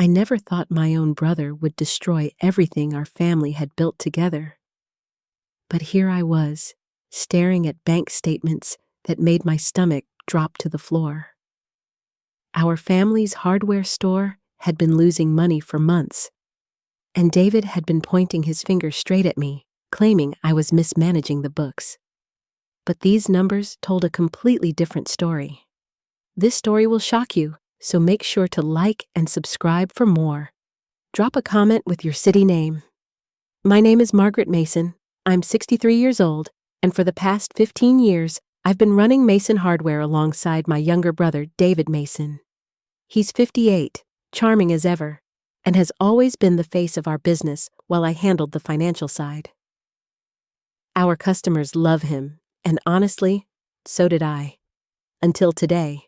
I never thought my own brother would destroy everything our family had built together. But here I was, staring at bank statements that made my stomach drop to the floor. Our family's hardware store had been losing money for months, and David had been pointing his finger straight at me, claiming I was mismanaging the books. But these numbers told a completely different story. This story will shock you, so make sure to like and subscribe for more. Drop a comment with your city name. My name is Margaret Mason. I'm 63 years old, and for the past 15 years, I've been running Mason Hardware alongside my younger brother, David Mason. He's 58, charming as ever, and has always been the face of our business while I handled the financial side. Our customers love him, and honestly, so did I. Until today.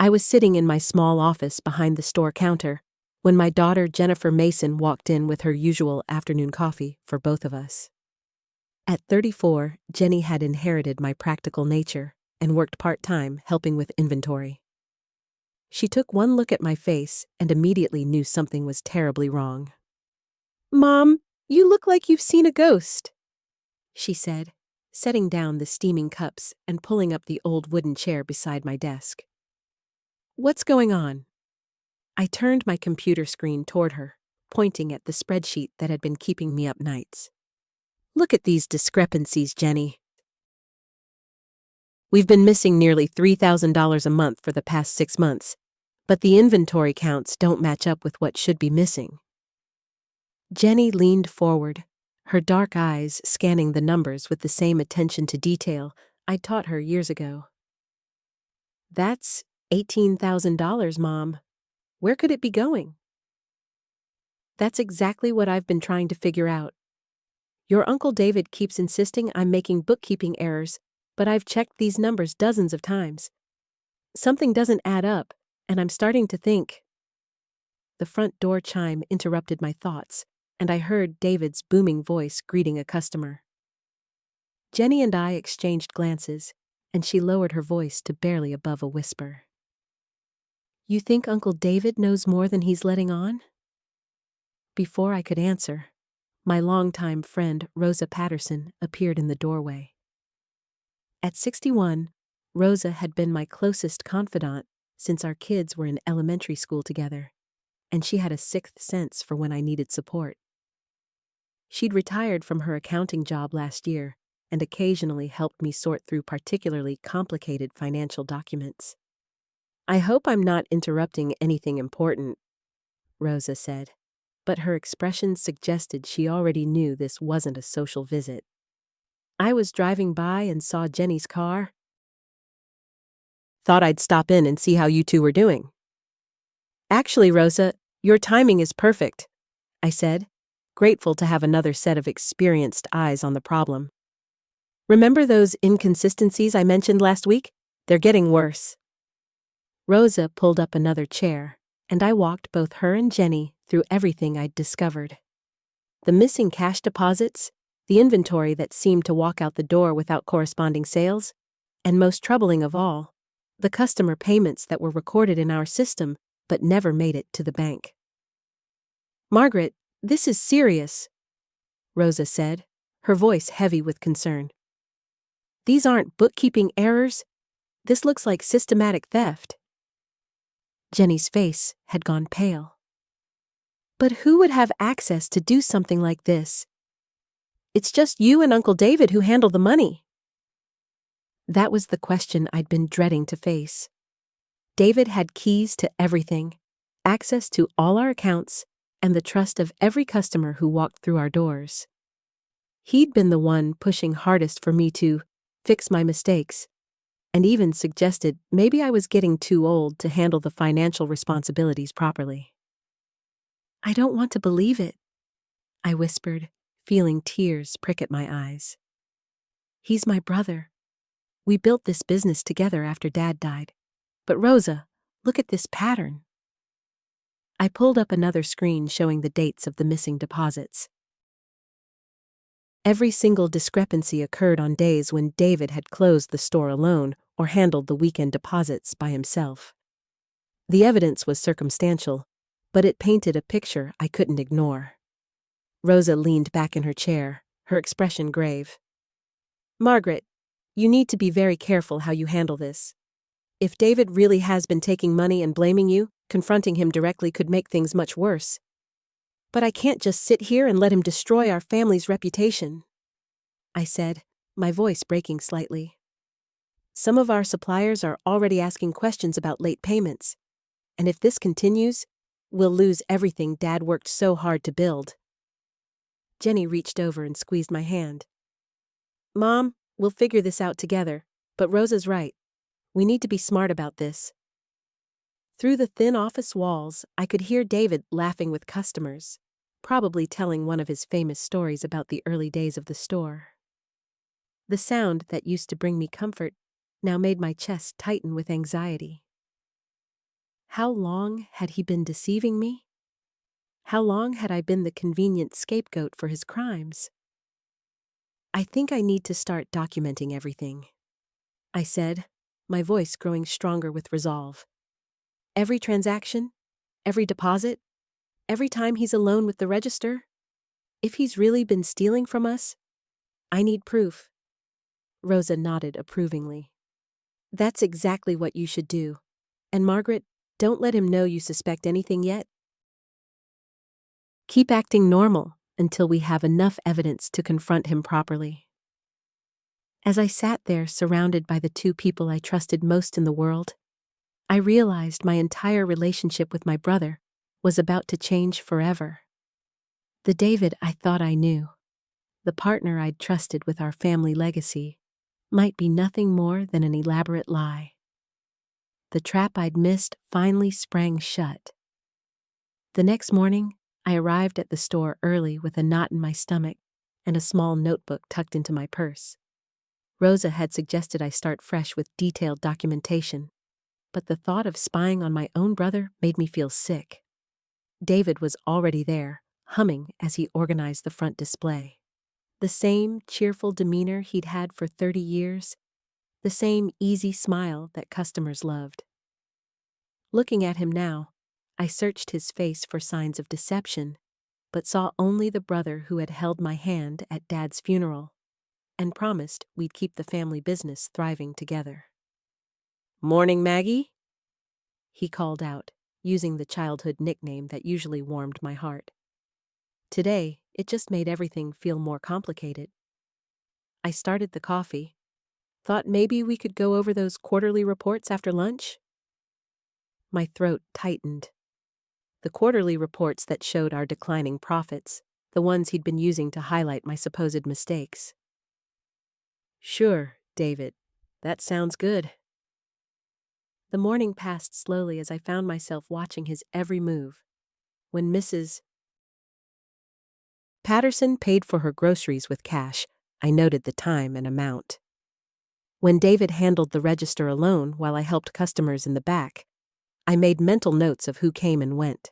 I was sitting in my small office behind the store counter when my daughter Jennifer Mason walked in with her usual afternoon coffee for both of us. At 34, Jenny had inherited my practical nature and worked part-time helping with inventory. She took one look at my face and immediately knew something was terribly wrong. "Mom, you look like you've seen a ghost," she said, setting down the steaming cups and pulling up the old wooden chair beside my desk. "What's going on?" I turned my computer screen toward her, pointing at the spreadsheet that had been keeping me up nights. "Look at these discrepancies, Jenny. We've been missing nearly $3,000 a month for the past 6 months, but the inventory counts don't match up with what should be missing." Jenny leaned forward, her dark eyes scanning the numbers with the same attention to detail I taught her years ago. "That's $18,000, Mom. Where could it be going?" "That's exactly what I've been trying to figure out. Your Uncle David keeps insisting I'm making bookkeeping errors, but I've checked these numbers dozens of times. Something doesn't add up, and I'm starting to think." The front door chime interrupted my thoughts, and I heard David's booming voice greeting a customer. Jenny and I exchanged glances, and she lowered her voice to barely above a whisper. "You think Uncle David knows more than he's letting on?" Before I could answer, my longtime friend Rosa Patterson appeared in the doorway. At 61, Rosa had been my closest confidant since our kids were in elementary school together, and she had a sixth sense for when I needed support. She'd retired from her accounting job last year and occasionally helped me sort through particularly complicated financial documents. "I hope I'm not interrupting anything important," Rosa said, but her expression suggested she already knew this wasn't a social visit. "I was driving by and saw Jenny's car. Thought I'd stop in and see how you two were doing." "Actually, Rosa, your timing is perfect," I said, grateful to have another set of experienced eyes on the problem. "Remember those inconsistencies I mentioned last week? They're getting worse." Rosa pulled up another chair, and I walked both her and Jenny through everything I'd discovered. The missing cash deposits, the inventory that seemed to walk out the door without corresponding sales, and most troubling of all, the customer payments that were recorded in our system but never made it to the bank. "Margaret, this is serious," Rosa said, her voice heavy with concern. "These aren't bookkeeping errors. This looks like systematic theft." Jenny's face had gone pale. "But who would have access to do something like this? It's just you and Uncle David who handle the money." That was the question I'd been dreading to face. David had keys to everything, access to all our accounts, and the trust of every customer who walked through our doors. He'd been the one pushing hardest for me to fix my mistakes, and even suggested maybe I was getting too old to handle the financial responsibilities properly. "I don't want to believe it," I whispered, feeling tears prick at my eyes. "He's my brother. We built this business together after Dad died. But Rosa, look at this pattern." I pulled up another screen showing the dates of the missing deposits. Every single discrepancy occurred on days when David had closed the store alone or handled the weekend deposits by himself. The evidence was circumstantial, but it painted a picture I couldn't ignore. Rosa leaned back in her chair, her expression grave. "Margaret, you need to be very careful how you handle this. If David really has been taking money and blaming you, confronting him directly could make things much worse. But I can't just sit here and let him destroy our family's reputation," I said, my voice breaking slightly. "Some of our suppliers are already asking questions about late payments, and if this continues, we'll lose everything Dad worked so hard to build." Jenny reached over and squeezed my hand. "Mom, we'll figure this out together, but Rosa's right. We need to be smart about this." Through the thin office walls, I could hear David laughing with customers, probably telling one of his famous stories about the early days of the store. The sound that used to bring me comfort now made my chest tighten with anxiety. How long had he been deceiving me? How long had I been the convenient scapegoat for his crimes? "I think I need to start documenting everything," I said, my voice growing stronger with resolve. "Every transaction, every deposit, every time he's alone with the register. If he's really been stealing from us, I need proof." Rosa nodded approvingly. "That's exactly what you should do. And Margaret, don't let him know you suspect anything yet. Keep acting normal until we have enough evidence to confront him properly." As I sat there surrounded by the two people I trusted most in the world, I realized my entire relationship with my brother was about to change forever. The David I thought I knew, the partner I'd trusted with our family legacy, might be nothing more than an elaborate lie. The trap I'd missed finally sprang shut. The next morning, I arrived at the store early with a knot in my stomach and a small notebook tucked into my purse. Rosa had suggested I start fresh with detailed documentation, but the thought of spying on my own brother made me feel sick. David was already there, humming as he organized the front display. The same cheerful demeanor he'd had for 30 years, the same easy smile that customers loved. Looking at him now, I searched his face for signs of deception, but saw only the brother who had held my hand at Dad's funeral and promised we'd keep the family business thriving together. "Morning, Maggie," he called out, using the childhood nickname that usually warmed my heart. Today, it just made everything feel more complicated. I started the coffee. "Thought maybe we could go over those quarterly reports after lunch?" My throat tightened. The quarterly reports that showed our declining profits, the ones he'd been using to highlight my supposed mistakes. "Sure, David. That sounds good." The morning passed slowly as I found myself watching his every move. When Mrs. Patterson paid for her groceries with cash, I noted the time and amount. When David handled the register alone while I helped customers in the back, I made mental notes of who came and went.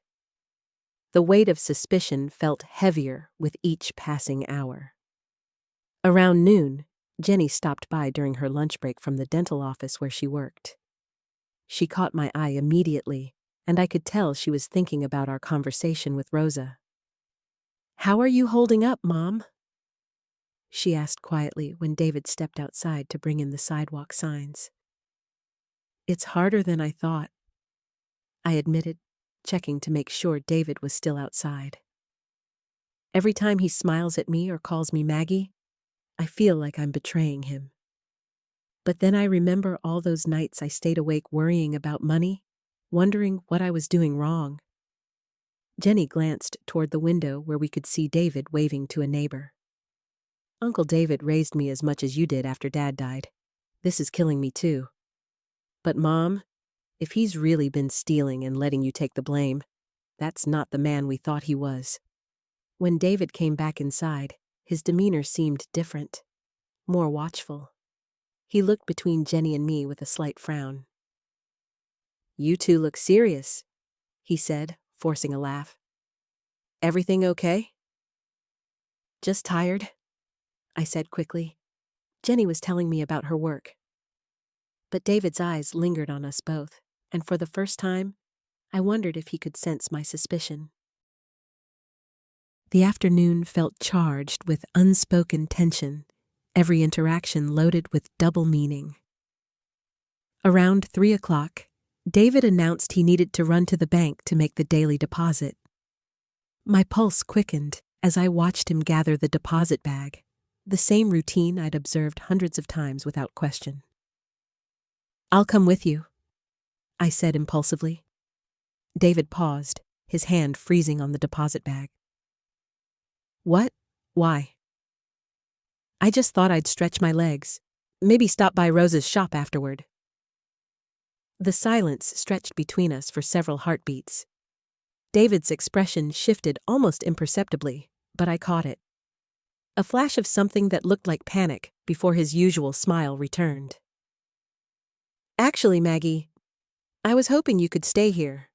The weight of suspicion felt heavier with each passing hour. Around noon, Jenny stopped by during her lunch break from the dental office where she worked. She caught my eye immediately, and I could tell she was thinking about our conversation with Rosa. "How are you holding up, Mom?" she asked quietly when David stepped outside to bring in the sidewalk signs. "It's harder than I thought," I admitted, checking to make sure David was still outside. "Every time he smiles at me or calls me Maggie, I feel like I'm betraying him. But then I remember all those nights I stayed awake worrying about money, wondering what I was doing wrong." Jenny glanced toward the window where we could see David waving to a neighbor. "Uncle David raised me as much as you did after Dad died. This is killing me too. But Mom, if he's really been stealing and letting you take the blame, that's not the man we thought he was." When David came back inside, his demeanor seemed different, more watchful. He looked between Jenny and me with a slight frown. "You two look serious," he said, forcing a laugh. "Everything okay?" "Just tired," I said quickly. Jenny was telling me about her work. But David's eyes lingered on us both, and for the first time, I wondered if he could sense my suspicion. The afternoon felt charged with unspoken tension, every interaction loaded with double meaning. Around 3 o'clock, David announced he needed to run to the bank to make the daily deposit. My pulse quickened as I watched him gather the deposit bag, the same routine I'd observed hundreds of times without question. "I'll come with you," I said impulsively. David paused, his hand freezing on the deposit bag. "What? Why?" "I just thought I'd stretch my legs. Maybe stop by Rosa's shop afterward." The silence stretched between us for several heartbeats. David's expression shifted almost imperceptibly, but I caught it. A flash of something that looked like panic before his usual smile returned. "Actually, Maggie, I was hoping you could stay here.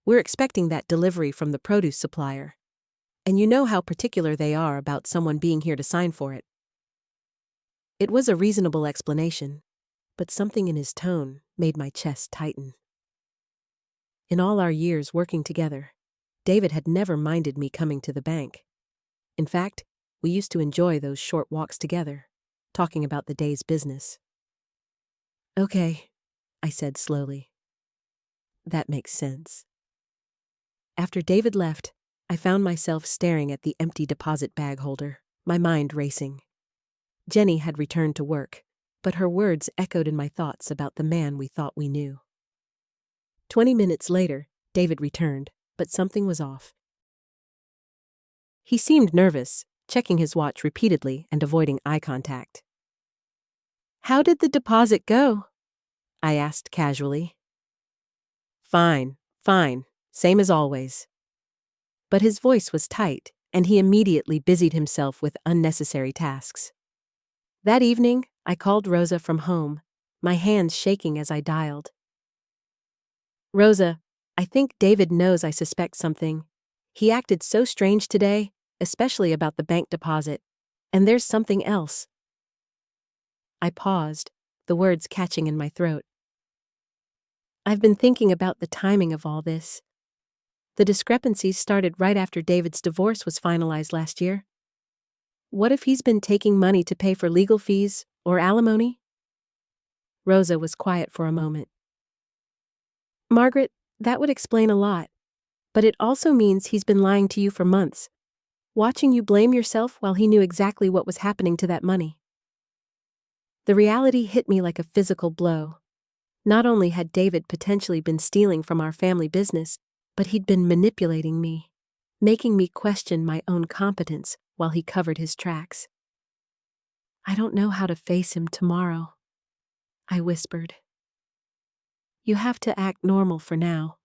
We're expecting that delivery from the produce supplier, and you know how particular they are about someone being here to sign for it." It was a reasonable explanation, but something in his tone made my chest tighten. In all our years working together, David had never minded me coming to the bank. In fact, we used to enjoy those short walks together, talking about the day's business. "Okay," I said slowly. "That makes sense." After David left, I found myself staring at the empty deposit bag holder, my mind racing. Jenny had returned to work, but her words echoed in my thoughts about the man we thought we knew. 20 minutes later, David returned, but something was off. He seemed nervous, checking his watch repeatedly and avoiding eye contact. "How did the deposit go?" I asked casually. Fine, same as always." But his voice was tight, and he immediately busied himself with unnecessary tasks. That evening, I called Rosa from home, my hands shaking as I dialed. "Rosa, I think David knows I suspect something. He acted so strange today, especially about the bank deposit. And there's something else." I paused, the words catching in my throat. "I've been thinking about the timing of all this. The discrepancies started right after David's divorce was finalized last year. What if he's been taking money to pay for legal fees or alimony?" Rosa was quiet for a moment. "Margaret, that would explain a lot. But it also means he's been lying to you for months, watching you blame yourself while he knew exactly what was happening to that money." The reality hit me like a physical blow. Not only had David potentially been stealing from our family business, but he'd been manipulating me, making me question my own competence while he covered his tracks. "I don't know how to face him tomorrow," I whispered. "You have to act normal for now,"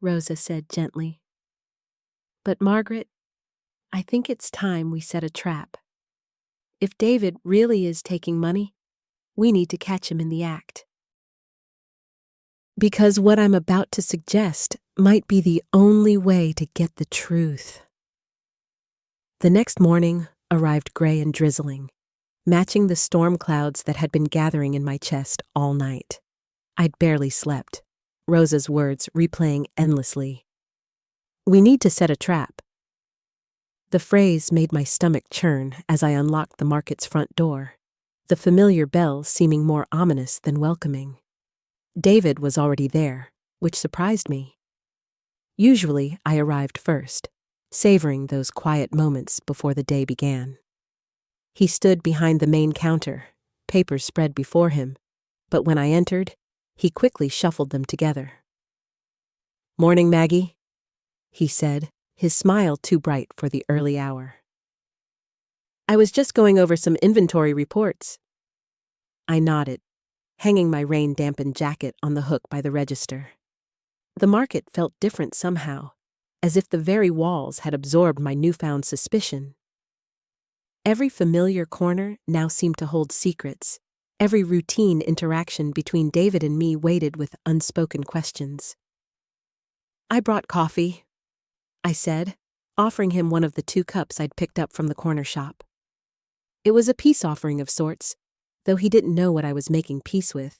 Rosa said gently. "But Margaret, I think it's time we set a trap. If David really is taking money, we need to catch him in the act. Because what I'm about to suggest might be the only way to get the truth." The next morning arrived gray and drizzling, matching the storm clouds that had been gathering in my chest all night. I'd barely slept, Rosa's words replaying endlessly. "We need to set a trap." The phrase made my stomach churn as I unlocked the market's front door, the familiar bell seeming more ominous than welcoming. David was already there, which surprised me. Usually, I arrived first, savoring those quiet moments before the day began. He stood behind the main counter, papers spread before him, but when I entered, he quickly shuffled them together. "Morning, Maggie," he said, his smile too bright for the early hour. "I was just going over some inventory reports." I nodded, hanging my rain-dampened jacket on the hook by the register. The market felt different somehow, as if the very walls had absorbed my newfound suspicion. Every familiar corner now seemed to hold secrets. Every routine interaction between David and me waited with unspoken questions. "I brought coffee," I said, offering him one of the 2 cups I'd picked up from the corner shop. It was a peace offering of sorts, though he didn't know what I was making peace with.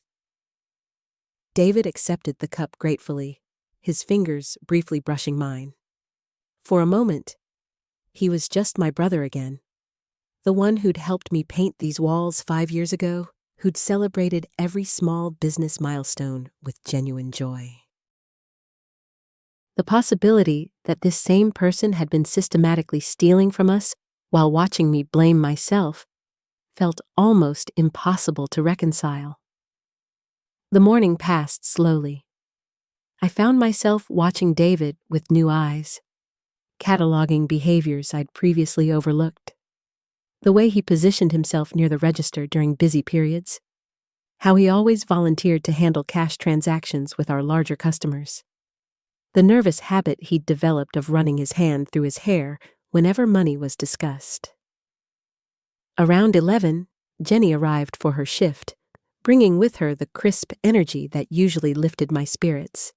David accepted the cup gratefully, his fingers briefly brushing mine. For a moment, he was just my brother again. The one who'd helped me paint these walls 5 years ago, who'd celebrated every small business milestone with genuine joy. The possibility that this same person had been systematically stealing from us while watching me blame myself felt almost impossible to reconcile. The morning passed slowly. I found myself watching David with new eyes, cataloging behaviors I'd previously overlooked. The way he positioned himself near the register during busy periods, how he always volunteered to handle cash transactions with our larger customers, the nervous habit he'd developed of running his hand through his hair whenever money was discussed. Around 11, Jenny arrived for her shift, bringing with her the crisp energy that usually lifted my spirits.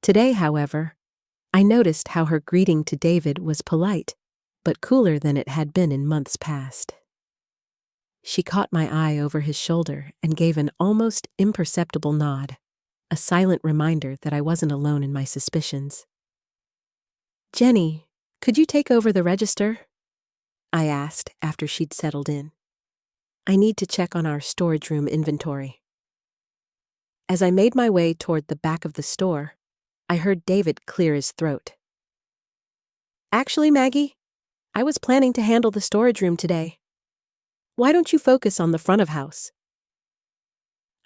Today, however, I noticed how her greeting to David was polite, but cooler than it had been in months past. She caught my eye over his shoulder and gave an almost imperceptible nod, a silent reminder that I wasn't alone in my suspicions. "Jenny, could you take over the register?" I asked after she'd settled in. "I need to check on our storage room inventory." As I made my way toward the back of the store, I heard David clear his throat. "Actually, Maggie, I was planning to handle the storage room today. Why don't you focus on the front of house?"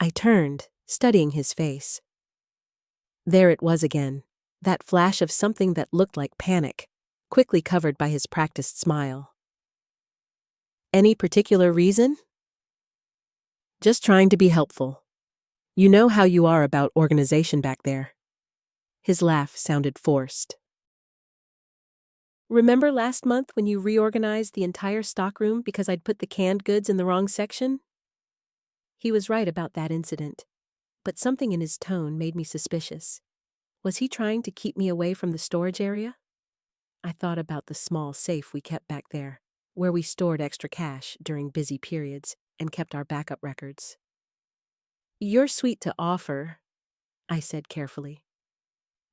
I turned, studying his face. There it was again, that flash of something that looked like panic, quickly covered by his practiced smile. "Any particular reason?" "Just trying to be helpful. You know how you are about organization back there." His laugh sounded forced. "Remember last month when you reorganized the entire stockroom because I'd put the canned goods in the wrong section?" He was right about that incident, but something in his tone made me suspicious. Was he trying to keep me away from the storage area? I thought about the small safe we kept back there, where we stored extra cash during busy periods and kept our backup records. "You're sweet to offer," I said carefully.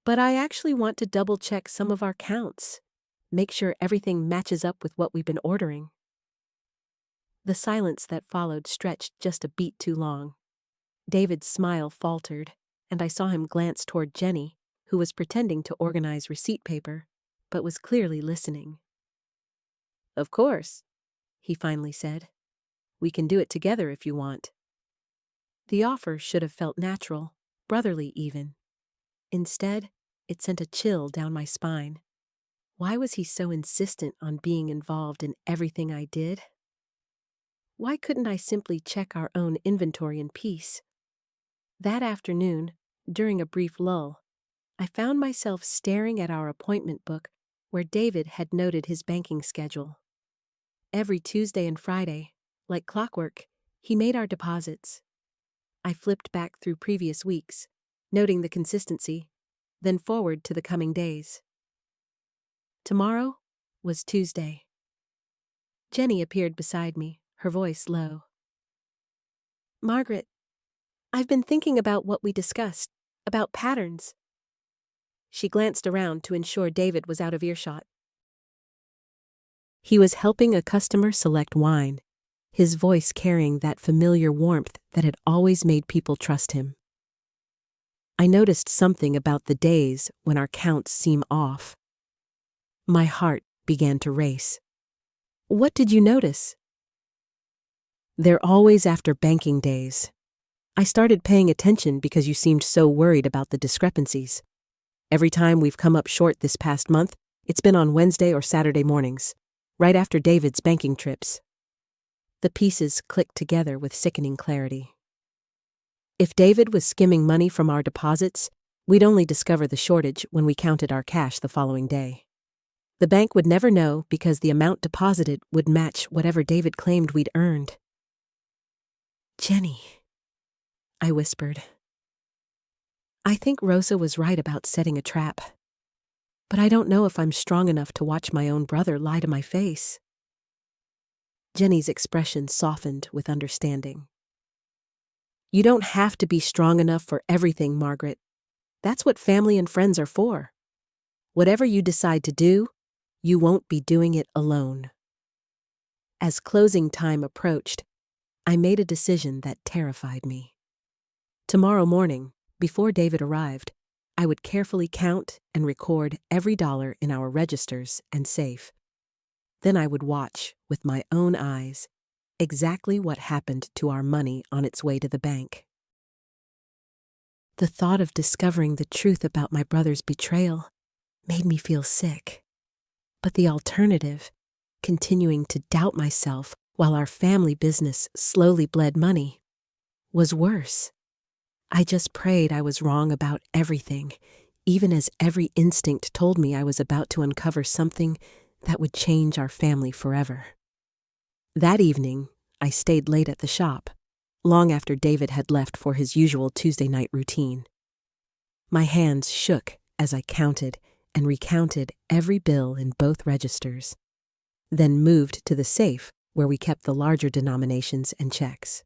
"But I actually want to double-check some of our counts, make sure everything matches up with what we've been ordering." The silence that followed stretched just a beat too long. David's smile faltered, and I saw him glance toward Jenny, who was pretending to organize receipt paper, but was clearly listening. "Of course," he finally said. "We can do it together if you want." The offer should have felt natural, brotherly even. Instead, it sent a chill down my spine. Why was he so insistent on being involved in everything I did? Why couldn't I simply check our own inventory in peace? That afternoon, during a brief lull, I found myself staring at our appointment book where David had noted his banking schedule. Every Tuesday and Friday, like clockwork, he made our deposits. I flipped back through previous weeks, noting the consistency, then forward to the coming days. Tomorrow was Tuesday. Jenny appeared beside me, her voice low. "Margaret, I've been thinking about what we discussed, about patterns." She glanced around to ensure David was out of earshot. He was helping a customer select wine, his voice carrying that familiar warmth that had always made people trust him. I noticed something about the days when our counts seem off. My heart began to race. "What did you notice?" "They're always after banking days. I started paying attention because you seemed so worried about the discrepancies. Every time we've come up short this past month, it's been on Wednesday or Saturday mornings, right after David's banking trips." The pieces clicked together with sickening clarity. If David was skimming money from our deposits, we'd only discover the shortage when we counted our cash the following day. The bank would never know because the amount deposited would match whatever David claimed we'd earned. "Jenny," I whispered. "I think Rosa was right about setting a trap. But I don't know if I'm strong enough to watch my own brother lie to my face." Jenny's expression softened with understanding. "You don't have to be strong enough for everything, Margaret. That's what family and friends are for. Whatever you decide to do, you won't be doing it alone. As closing time approached, I made a decision that terrified me. Tomorrow morning, before David arrived, I would carefully count and record every dollar in our registers and safe. Then I would watch, with my own eyes, exactly what happened to our money on its way to the bank. The thought of discovering the truth about my brother's betrayal made me feel sick. But the alternative, continuing to doubt myself while our family business slowly bled money, was worse. I just prayed I was wrong about everything, even as every instinct told me I was about to uncover something that would change our family forever. That evening, I stayed late at the shop, long after David had left for his usual Tuesday night routine. My hands shook as I counted and recounted every bill in both registers, then moved to the safe where we kept the larger denominations and checks.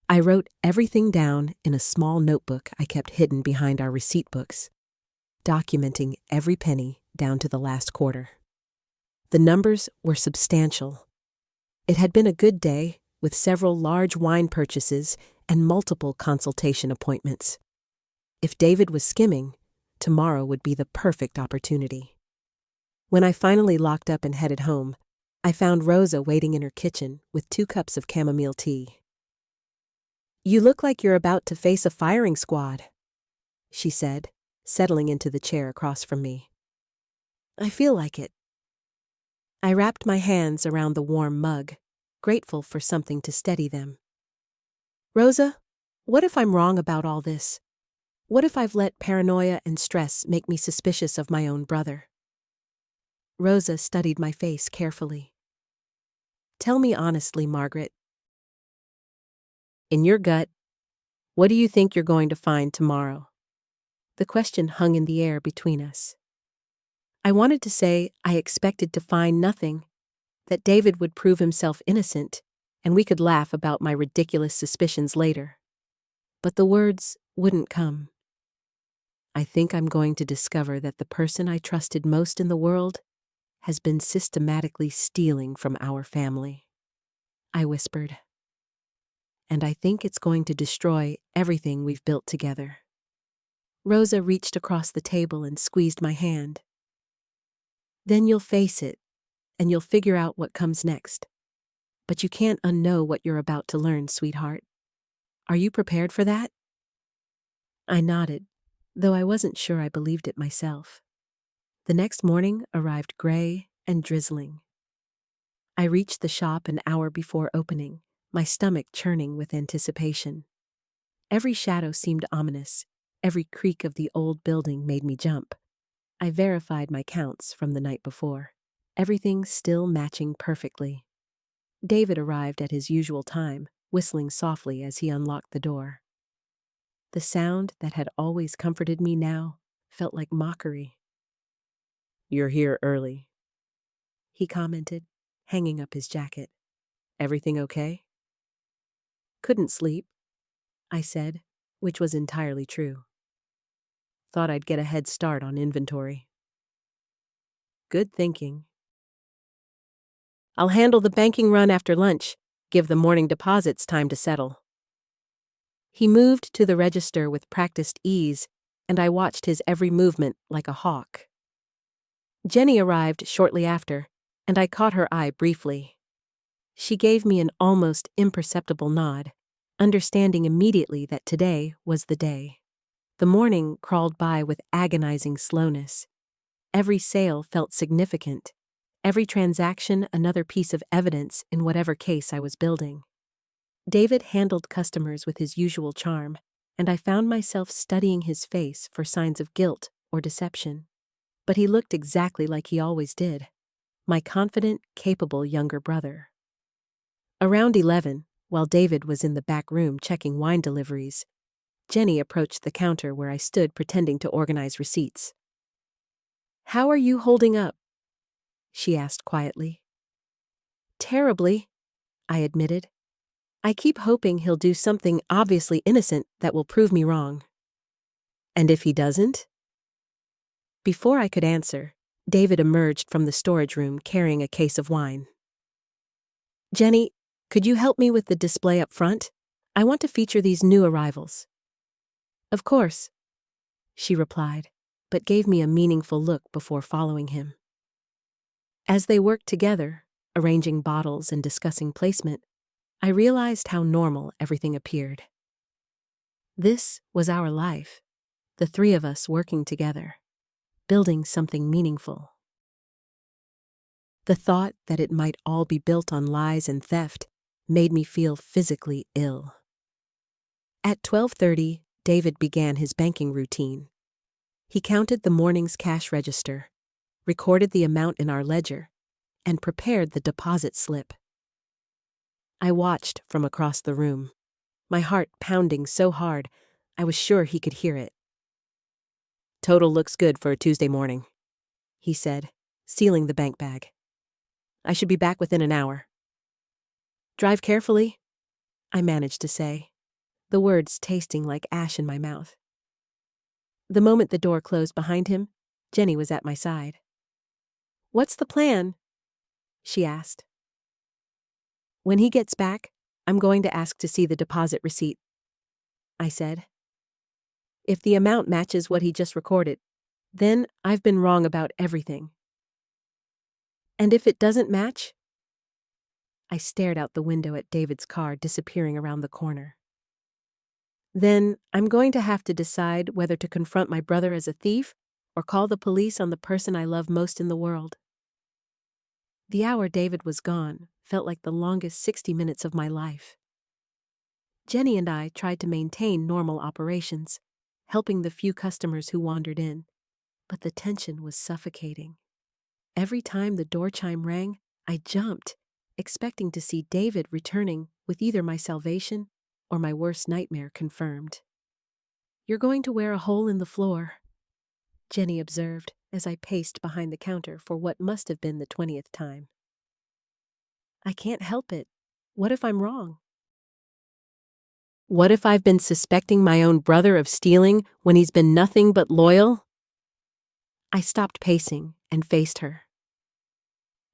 I wrote everything down in a small notebook I kept hidden behind our receipt books, documenting every penny down to the last quarter. The numbers were substantial. It had been a good day, with several large wine purchases and multiple consultation appointments. If David was skimming, tomorrow would be the perfect opportunity. When I finally locked up and headed home, I found Rosa waiting in her kitchen with 2 cups of chamomile tea. "You look like you're about to face a firing squad," she said, settling into the chair across from me. "I feel like it." I wrapped my hands around the warm mug, grateful for something to steady them. "Rosa, what if I'm wrong about all this? What if I've let paranoia and stress make me suspicious of my own brother?" Rosa studied my face carefully. "Tell me honestly, Margaret. In your gut, what do you think you're going to find tomorrow?" The question hung in the air between us. I wanted to say I expected to find nothing, that David would prove himself innocent, and we could laugh about my ridiculous suspicions later. But the words wouldn't come. "I think I'm going to discover that the person I trusted most in the world has been systematically stealing from our family," I whispered. "And I think it's going to destroy everything we've built together." Rosa reached across the table and squeezed my hand. "Then you'll face it, and you'll figure out what comes next. But you can't unknow what you're about to learn, sweetheart. Are you prepared for that?" I nodded, though I wasn't sure I believed it myself. The next morning arrived gray and drizzling. I reached the shop an hour before opening, my stomach churning with anticipation. Every shadow seemed ominous. Every creak of the old building made me jump. I verified my counts from the night before, everything still matching perfectly. David arrived at his usual time, whistling softly as he unlocked the door. The sound that had always comforted me now felt like mockery. "You're here early," he commented, hanging up his jacket. "Everything okay?" "Couldn't sleep," I said, which was entirely true. "Thought I'd get a head start on inventory." "Good thinking." "I'll handle the banking run after lunch, give the morning deposits time to settle." He moved to the register with practiced ease, and I watched his every movement like a hawk. Jenny arrived shortly after, and I caught her eye briefly. She gave me an almost imperceptible nod, understanding immediately that today was the day. The morning crawled by with agonizing slowness. Every sale felt significant, every transaction another piece of evidence in whatever case I was building. David handled customers with his usual charm, and I found myself studying his face for signs of guilt or deception. But he looked exactly like he always did, my confident, capable younger brother. Around 11, while David was in the back room checking wine deliveries, Jenny approached the counter where I stood pretending to organize receipts. "How are you holding up?" she asked quietly. "Terribly," I admitted. "I keep hoping he'll do something obviously innocent that will prove me wrong." And if he doesn't? Before I could answer, David emerged from the storage room carrying a case of wine. Jenny, could you help me with the display up front? I want to feature these new arrivals. Of course, she replied, but gave me a meaningful look before following him. As they worked together, arranging bottles and discussing placement, I realized how normal everything appeared. This was our life, the three of us working together, building something meaningful. The thought that it might all be built on lies and theft made me feel physically ill. At 12:30, David began his banking routine. He counted the morning's cash register, recorded the amount in our ledger, and prepared the deposit slip. I watched from across the room, my heart pounding so hard I was sure he could hear it. Total looks good for a Tuesday morning, he said, sealing the bank bag. I should be back within an hour. Drive carefully, I managed to say, the words tasting like ash in my mouth. The moment the door closed behind him, Jenny was at my side. What's the plan? She asked. When he gets back, I'm going to ask to see the deposit receipt, I said. If the amount matches what he just recorded, then I've been wrong about everything. And if it doesn't match? I stared out the window at David's car disappearing around the corner. Then I'm going to have to decide whether to confront my brother as a thief or call the police on the person I love most in the world. The hour David was gone felt like the longest 60 minutes of my life. Jenny and I tried to maintain normal operations, helping the few customers who wandered in, but the tension was suffocating. Every time the door chime rang, I jumped, expecting to see David returning with either my salvation or my worst nightmare confirmed. You're going to wear a hole in the floor, Jenny observed as I paced behind the counter for what must have been the 20th time. I can't help it. What if I'm wrong? What if I've been suspecting my own brother of stealing when he's been nothing but loyal? I stopped pacing and faced her.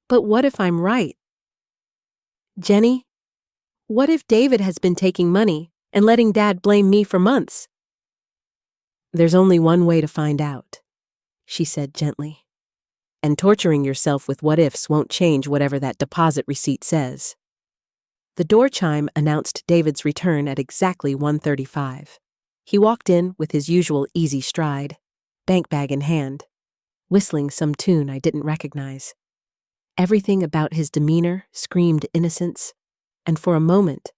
But what if I'm right? Jenny, what if David has been taking money and letting Dad blame me for months? There's only one way to find out, she said gently. And torturing yourself with what-ifs won't change whatever that deposit receipt says. The door chime announced David's return at exactly 1:35. He walked in with his usual easy stride, bank bag in hand, whistling some tune I didn't recognize. Everything about his demeanor screamed innocence, and for a moment,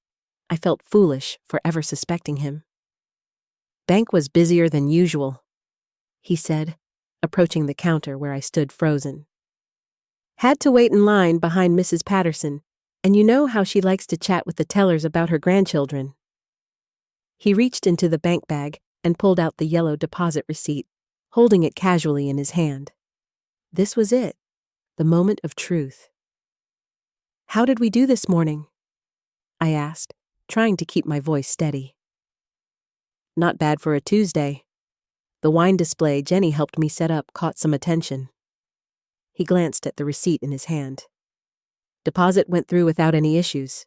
I felt foolish for ever suspecting him. Bank was busier than usual, he said, approaching the counter where I stood frozen. Had to wait in line behind Mrs. Patterson, and you know how she likes to chat with the tellers about her grandchildren. He reached into the bank bag and pulled out the yellow deposit receipt, holding it casually in his hand. This was it, the moment of truth. How did we do this morning? I asked, trying to keep my voice steady. Not bad for a Tuesday. The wine display Jenny helped me set up caught some attention. He glanced at the receipt in his hand. Deposit went through without any issues.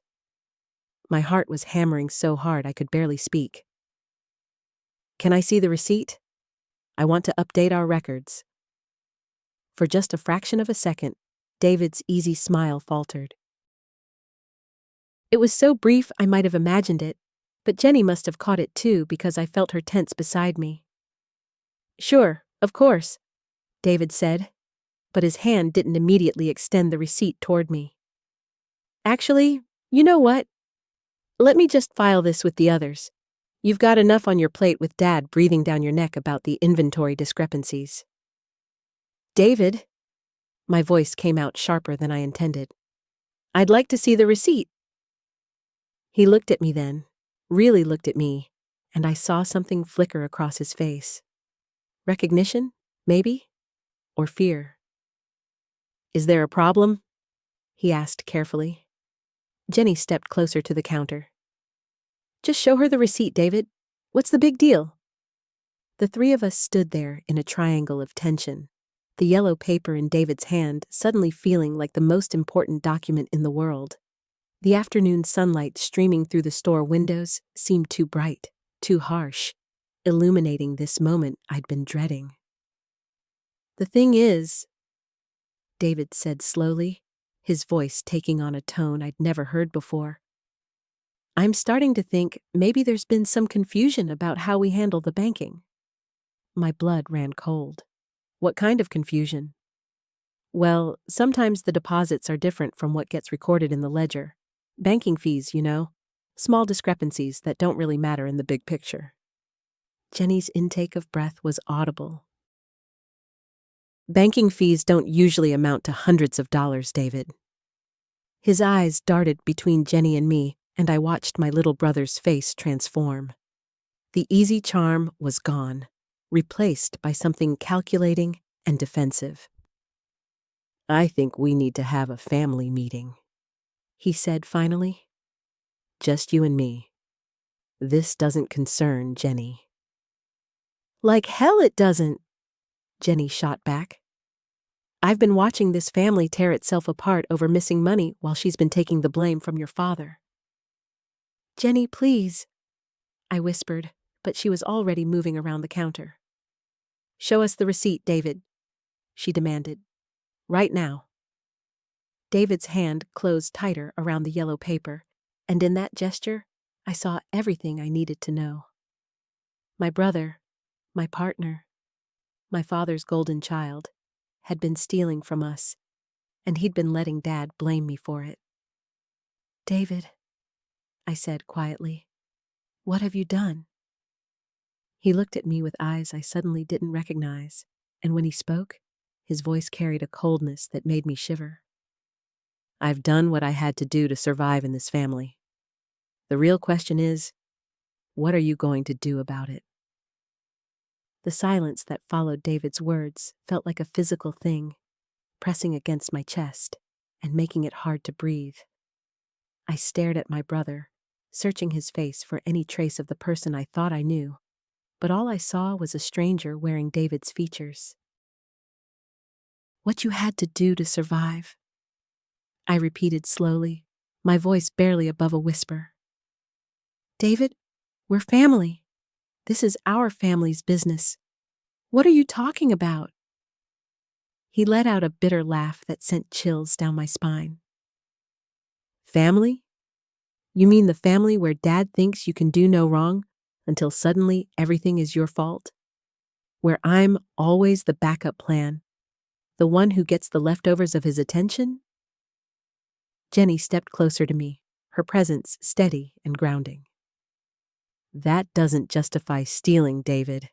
My heart was hammering so hard I could barely speak. Can I see the receipt? I want to update our records. For just a fraction of a second, David's easy smile faltered. It was so brief I might have imagined it, but Jenny must have caught it too because I felt her tense beside me. Sure, of course, David said, but his hand didn't immediately extend the receipt toward me. Actually, you know what? Let me just file this with the others. You've got enough on your plate with Dad breathing down your neck about the inventory discrepancies. David, my voice came out sharper than I intended. I'd like to see the receipt. He looked at me then, really looked at me, and I saw something flicker across his face. Recognition, maybe? Or fear? Is there a problem? He asked carefully. Jenny stepped closer to the counter. Just show her the receipt, David. What's the big deal? The three of us stood there in a triangle of tension, the yellow paper in David's hand suddenly feeling like the most important document in the world. The afternoon sunlight streaming through the store windows seemed too bright, too harsh, illuminating this moment I'd been dreading. "The thing is," David said slowly, his voice taking on a tone I'd never heard before, "I'm starting to think maybe there's been some confusion about how we handle the banking." My blood ran cold. "What kind of confusion?" "Well, sometimes the deposits are different from what gets recorded in the ledger. Banking fees, you know. Small discrepancies that don't really matter in the big picture." Jenny's intake of breath was audible. "Banking fees don't usually amount to hundreds of dollars, David." His eyes darted between Jenny and me, and I watched my little brother's face transform. The easy charm was gone, replaced by something calculating and defensive. "I think we need to have a family meeting," he said finally. "Just you and me. This doesn't concern Jenny." "Like hell it doesn't," Jenny shot back. "I've been watching this family tear itself apart over missing money while she's been taking the blame from your father." "Jenny, please," I whispered, but she was already moving around the counter. "Show us the receipt, David," she demanded. "Right now." David's hand closed tighter around the yellow paper, and in that gesture, I saw everything I needed to know. My brother, my partner, my father's golden child, had been stealing from us, and he'd been letting Dad blame me for it. "David," I said quietly, "what have you done?" He looked at me with eyes I suddenly didn't recognize, and when he spoke, his voice carried a coldness that made me shiver. "I've done what I had to do to survive in this family. The real question is, what are you going to do about it?" The silence that followed David's words felt like a physical thing, pressing against my chest and making it hard to breathe. I stared at my brother, searching his face for any trace of the person I thought I knew, but all I saw was a stranger wearing David's features. "What you had to do to survive," I repeated slowly, my voice barely above a whisper. "David, we're family. This is our family's business. What are you talking about?" He let out a bitter laugh that sent chills down my spine. "Family? You mean the family where Dad thinks you can do no wrong until suddenly everything is your fault? Where I'm always the backup plan, the one who gets the leftovers of his attention?" Jenny stepped closer to me, her presence steady and grounding. "That doesn't justify stealing, David.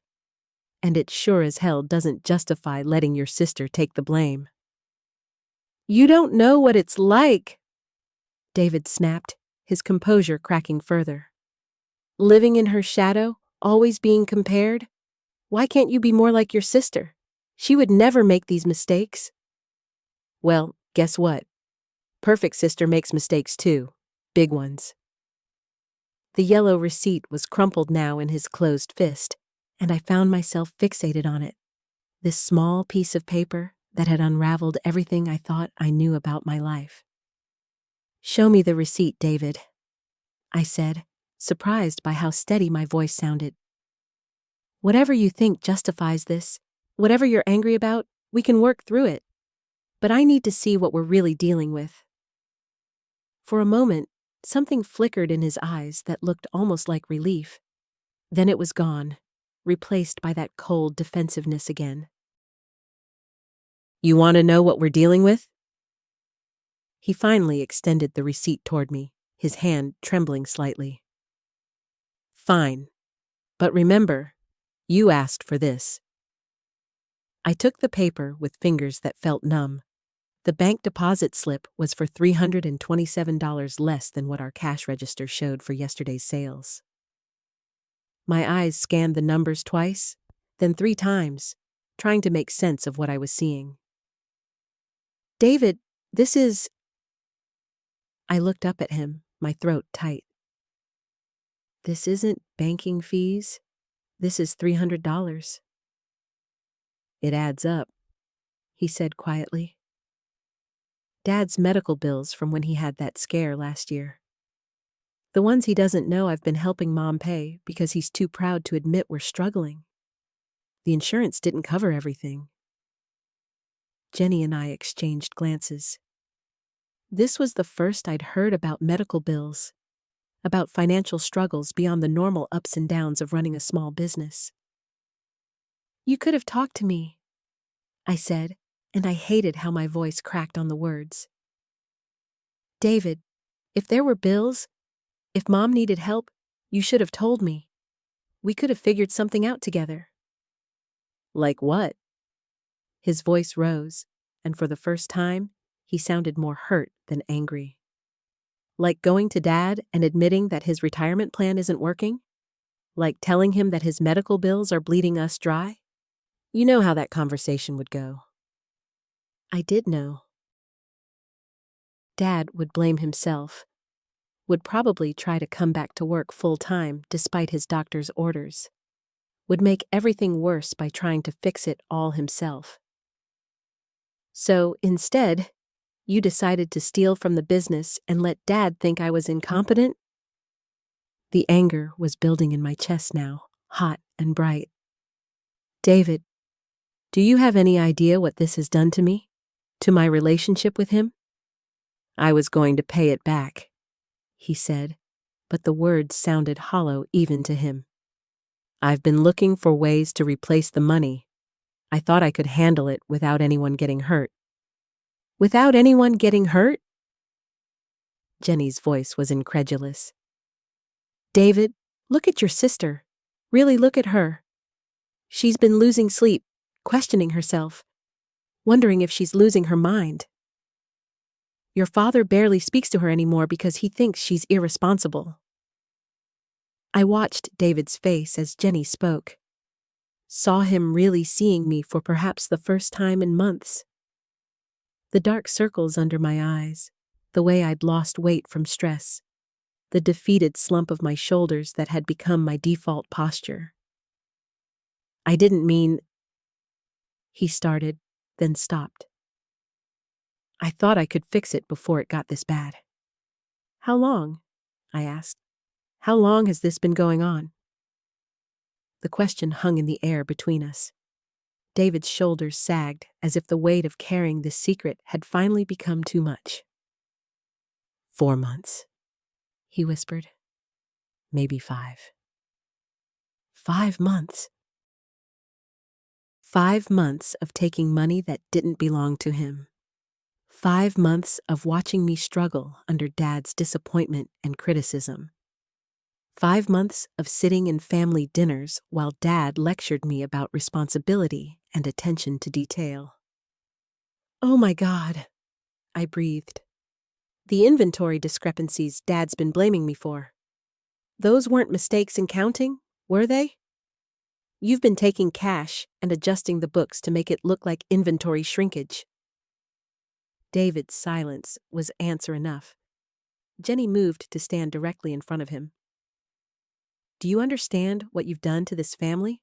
And it sure as hell doesn't justify letting your sister take the blame." "You don't know what it's like," David snapped, his composure cracking further. "Living in her shadow, always being compared. Why can't you be more like your sister? She would never make these mistakes." "Well, guess what? Perfect sister makes mistakes too. Big ones." The yellow receipt was crumpled now in his closed fist, and I found myself fixated on it. This small piece of paper that had unraveled everything I thought I knew about my life. "Show me the receipt, David," I said, surprised by how steady my voice sounded. "Whatever you think justifies this, whatever you're angry about, we can work through it. But I need to see what we're really dealing with." For a moment, something flickered in his eyes that looked almost like relief. Then it was gone, replaced by that cold defensiveness again. "You want to know what we're dealing with?" He finally extended the receipt toward me, his hand trembling slightly. "Fine. But remember, you asked for this." I took the paper with fingers that felt numb. The bank deposit slip was for $327 less than what our cash register showed for yesterday's sales. My eyes scanned the numbers twice, then 3 times, trying to make sense of what I was seeing. "David, this is—" I looked up at him, my throat tight. "This isn't banking fees. This is $300. It adds up, he said quietly. Dad's medical bills from when he had that scare last year. The ones he doesn't know I've been helping Mom pay because he's too proud to admit we're struggling. The insurance didn't cover everything. Jenny and I exchanged glances. This was the first I'd heard about medical bills, about financial struggles beyond the normal ups and downs of running a small business. You could have talked to me, I said, and I hated how my voice cracked on the words. David, if there were bills, if Mom needed help, you should have told me. We could have figured something out together. Like what? His voice rose, and for the first time, he sounded more hurt than angry. Like going to Dad and admitting that his retirement plan isn't working? Like telling him that his medical bills are bleeding us dry? You know how that conversation would go. I did know. Dad would blame himself, would probably try to come back to work full-time despite his doctor's orders, would make everything worse by trying to fix it all himself. So, instead, you decided to steal from the business and let Dad think I was incompetent? The anger was building in my chest now, hot and bright. David, do you have any idea what this has done to me? To my relationship with him? I was going to pay it back, he said, but the words sounded hollow even to him. I've been looking for ways to replace the money. I thought I could handle it without anyone getting hurt. Without anyone getting hurt? Jenny's voice was incredulous. David, look at your sister. Really look at her. She's been losing sleep, questioning herself, wondering if she's losing her mind. Your father barely speaks to her anymore because he thinks she's irresponsible. I watched David's face as Jenny spoke, saw him really seeing me for perhaps the first time in months. The dark circles under my eyes, the way I'd lost weight from stress, the defeated slump of my shoulders that had become my default posture. I didn't mean, he started, then stopped. I thought I could fix it before it got this bad. How long? I asked. How long has this been going on? The question hung in the air between us. David's shoulders sagged as if the weight of carrying this secret had finally become too much. 4 months, he whispered. Maybe 5. 5 months. 5 months of taking money that didn't belong to him. 5 months of watching me struggle under Dad's disappointment and criticism. 5 months of sitting in family dinners while Dad lectured me about responsibility and attention to detail. Oh my God, I breathed. The inventory discrepancies Dad's been blaming me for. Those weren't mistakes in counting, were they? You've been taking cash and adjusting the books to make it look like inventory shrinkage. David's silence was answer enough. Jenny moved to stand directly in front of him. Do you understand what you've done to this family?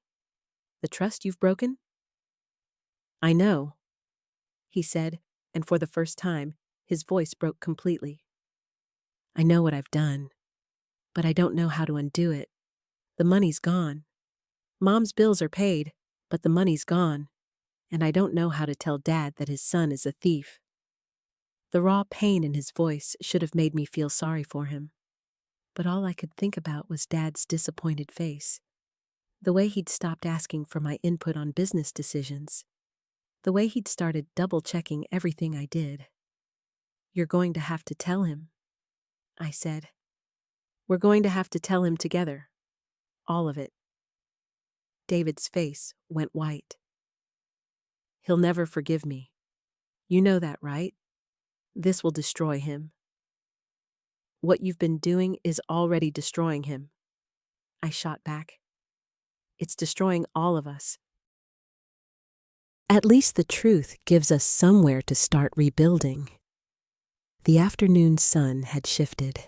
The trust you've broken? I know, he said, and for the first time, his voice broke completely. I know what I've done, but I don't know how to undo it. The money's gone. Mom's bills are paid, but the money's gone, and I don't know how to tell Dad that his son is a thief. The raw pain in his voice should have made me feel sorry for him, but all I could think about was Dad's disappointed face, the way he'd stopped asking for my input on business decisions, the way he'd started double-checking everything I did. You're going to have to tell him, I said. We're going to have to tell him together. All of it. David's face went white. He'll never forgive me. You know that, right? This will destroy him. What you've been doing is already destroying him. I shot back. It's destroying all of us. At least the truth gives us somewhere to start rebuilding. The afternoon sun had shifted,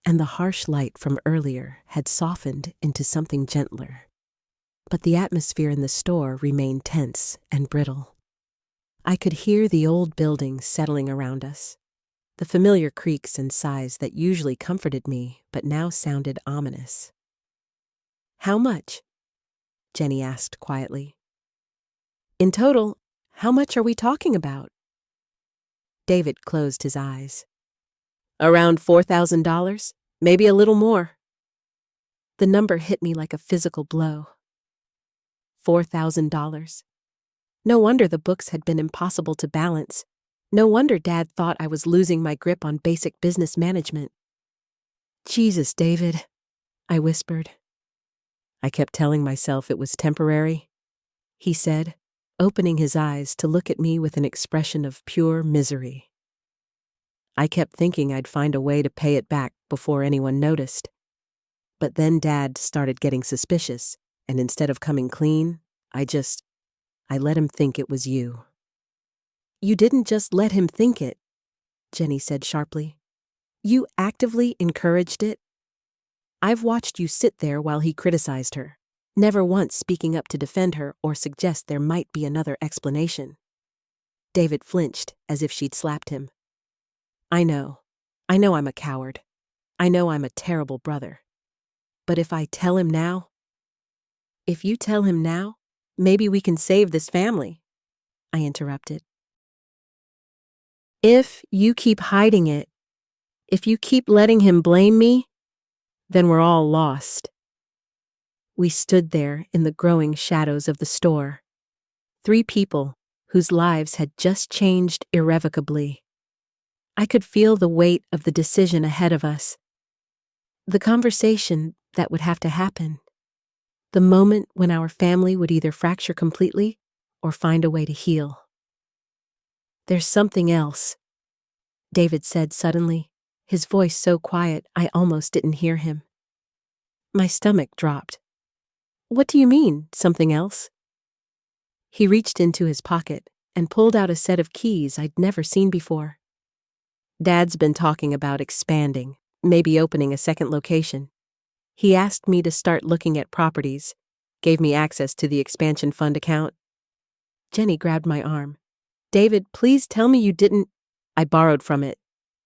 and the harsh light from earlier had softened into something gentler. But the atmosphere in the store remained tense and brittle. I could hear the old buildings settling around us, the familiar creaks and sighs that usually comforted me but now sounded ominous. "How much?" Jenny asked quietly. "In total, how much are we talking about?" David closed his eyes. "Around $4,000, maybe a little more." The number hit me like a physical blow. $4,000. No wonder the books had been impossible to balance. No wonder Dad thought I was losing my grip on basic business management. "Jesus, David," I whispered. "I kept telling myself it was temporary," he said, opening his eyes to look at me with an expression of pure misery. "I kept thinking I'd find a way to pay it back before anyone noticed. But then Dad started getting suspicious, and instead of coming clean, I let him think it was you." "You didn't just let him think it," Jenny said sharply. "You actively encouraged it. I've watched you sit there while he criticized her, never once speaking up to defend her or suggest there might be another explanation." David flinched as if she'd slapped him. I know I'm a coward. I know I'm a terrible brother. But if you tell him now, maybe we can save this family," I interrupted. "If you keep hiding it, if you keep letting him blame me, then we're all lost." We stood there in the growing shadows of the store, 3 people whose lives had just changed irrevocably. I could feel the weight of the decision ahead of us, the conversation that would have to happen, the moment when our family would either fracture completely or find a way to heal. "There's something else," David said suddenly, his voice so quiet I almost didn't hear him. My stomach dropped. "What do you mean, something else?" He reached into his pocket and pulled out a set of keys I'd never seen before. "Dad's been talking about expanding, maybe opening a second location. He asked me to start looking at properties, gave me access to the expansion fund account." Jenny grabbed my arm. "David, please tell me you didn't—" "I borrowed from it,"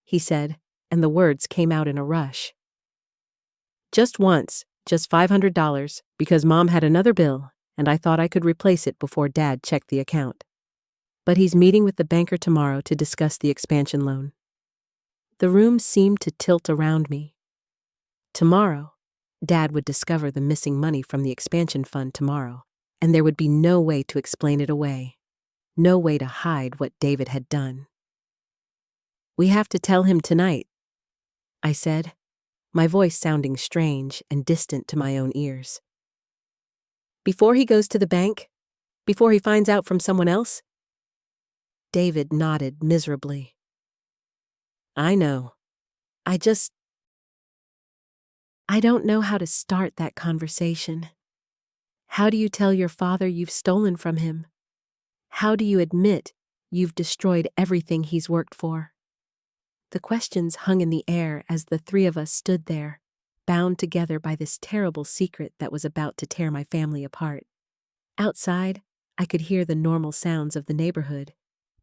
he said, and the words came out in a rush. "Just once, just $500, because Mom had another bill, and I thought I could replace it before Dad checked the account. But he's meeting with the banker tomorrow to discuss the expansion loan." The room seemed to tilt around me. Tomorrow, Dad would discover the missing money from the expansion fund tomorrow, and there would be no way to explain it away, no way to hide what David had done. "We have to tell him tonight," I said, my voice sounding strange and distant to my own ears. "Before he goes to the bank? Before he finds out from someone else?" David nodded miserably. "I know. I don't know how to start that conversation. How do you tell your father you've stolen from him? How do you admit you've destroyed everything he's worked for?" The questions hung in the air as the 3 of us stood there, bound together by this terrible secret that was about to tear my family apart. Outside, I could hear the normal sounds of the neighborhood,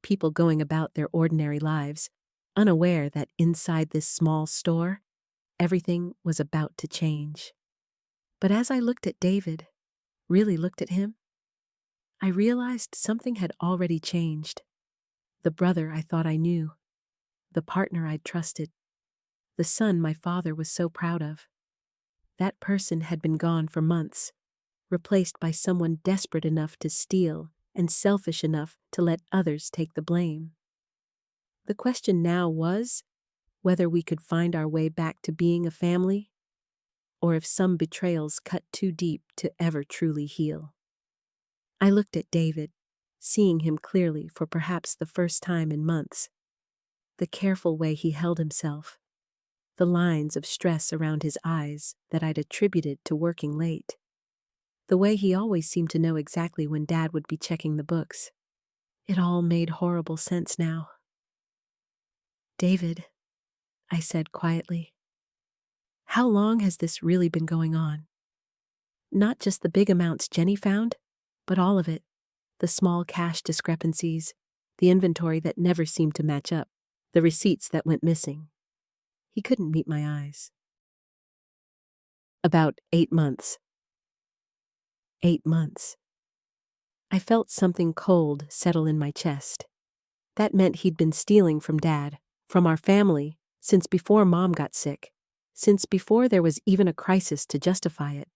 people going about their ordinary lives, unaware that inside this small store, everything was about to change. But as I looked at David, really looked at him, I realized something had already changed. The brother I thought I knew, the partner I'd trusted, the son my father was so proud of. That person had been gone for months, replaced by someone desperate enough to steal and selfish enough to let others take the blame. The question now was whether we could find our way back to being a family, or if some betrayals cut too deep to ever truly heal. I looked at David, seeing him clearly for perhaps the first time in months. The careful way he held himself, the lines of stress around his eyes that I'd attributed to working late, the way he always seemed to know exactly when Dad would be checking the books. It all made horrible sense now. "David," I said quietly, "how long has this really been going on?" Not just the big amounts Jenny found, but all of it. The small cash discrepancies, the inventory that never seemed to match up, the receipts that went missing. He couldn't meet my eyes. About 8 months. 8 months. I felt something cold settle in my chest. That meant he'd been stealing from Dad, from our family, since before Mom got sick, since before there was even a crisis to justify it.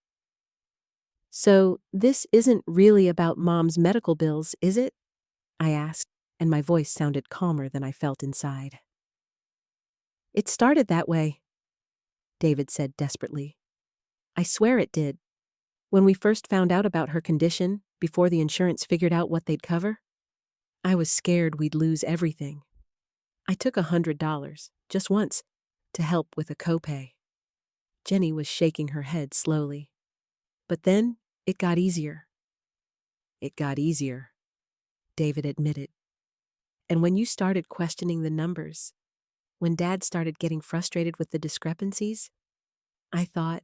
So, this isn't really about Mom's medical bills, is it? I asked, and my voice sounded calmer than I felt inside. It started that way, David said desperately. I swear it did. When we first found out about her condition, before the insurance figured out what they'd cover, I was scared we'd lose everything. I took $100, just once, to help with a copay. Jenny was shaking her head slowly. But then, it got easier. It got easier, David admitted. And when you started questioning the numbers, when Dad started getting frustrated with the discrepancies, I thought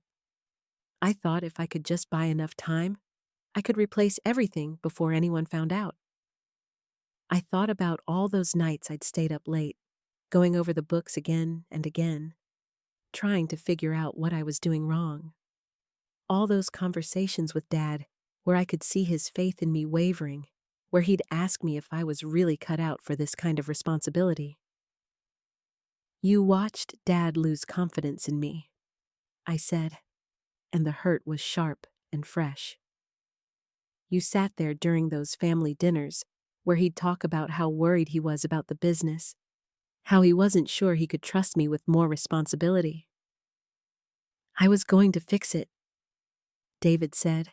if I could just buy enough time, I could replace everything before anyone found out. I thought about all those nights I'd stayed up late, going over the books again and again, trying to figure out what I was doing wrong. All those conversations with Dad, where I could see his faith in me wavering, where he'd ask me if I was really cut out for this kind of responsibility. You watched Dad lose confidence in me, I said, and the hurt was sharp and fresh. You sat there during those family dinners, where he'd talk about how worried he was about the business, how he wasn't sure he could trust me with more responsibility. I was going to fix it, David said,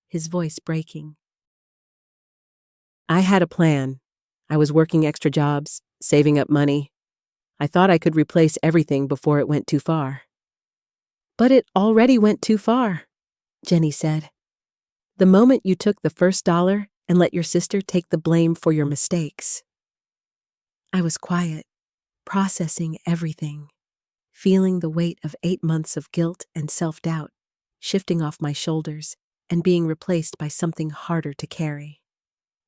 his voice breaking. I had a plan. I was working extra jobs, saving up money. I thought I could replace everything before it went too far. But it already went too far, Jenny said. The moment you took the first dollar and let your sister take the blame for your mistakes. I was quiet, processing everything, feeling the weight of 8 months of guilt and self-doubt shifting off my shoulders and being replaced by something harder to carry.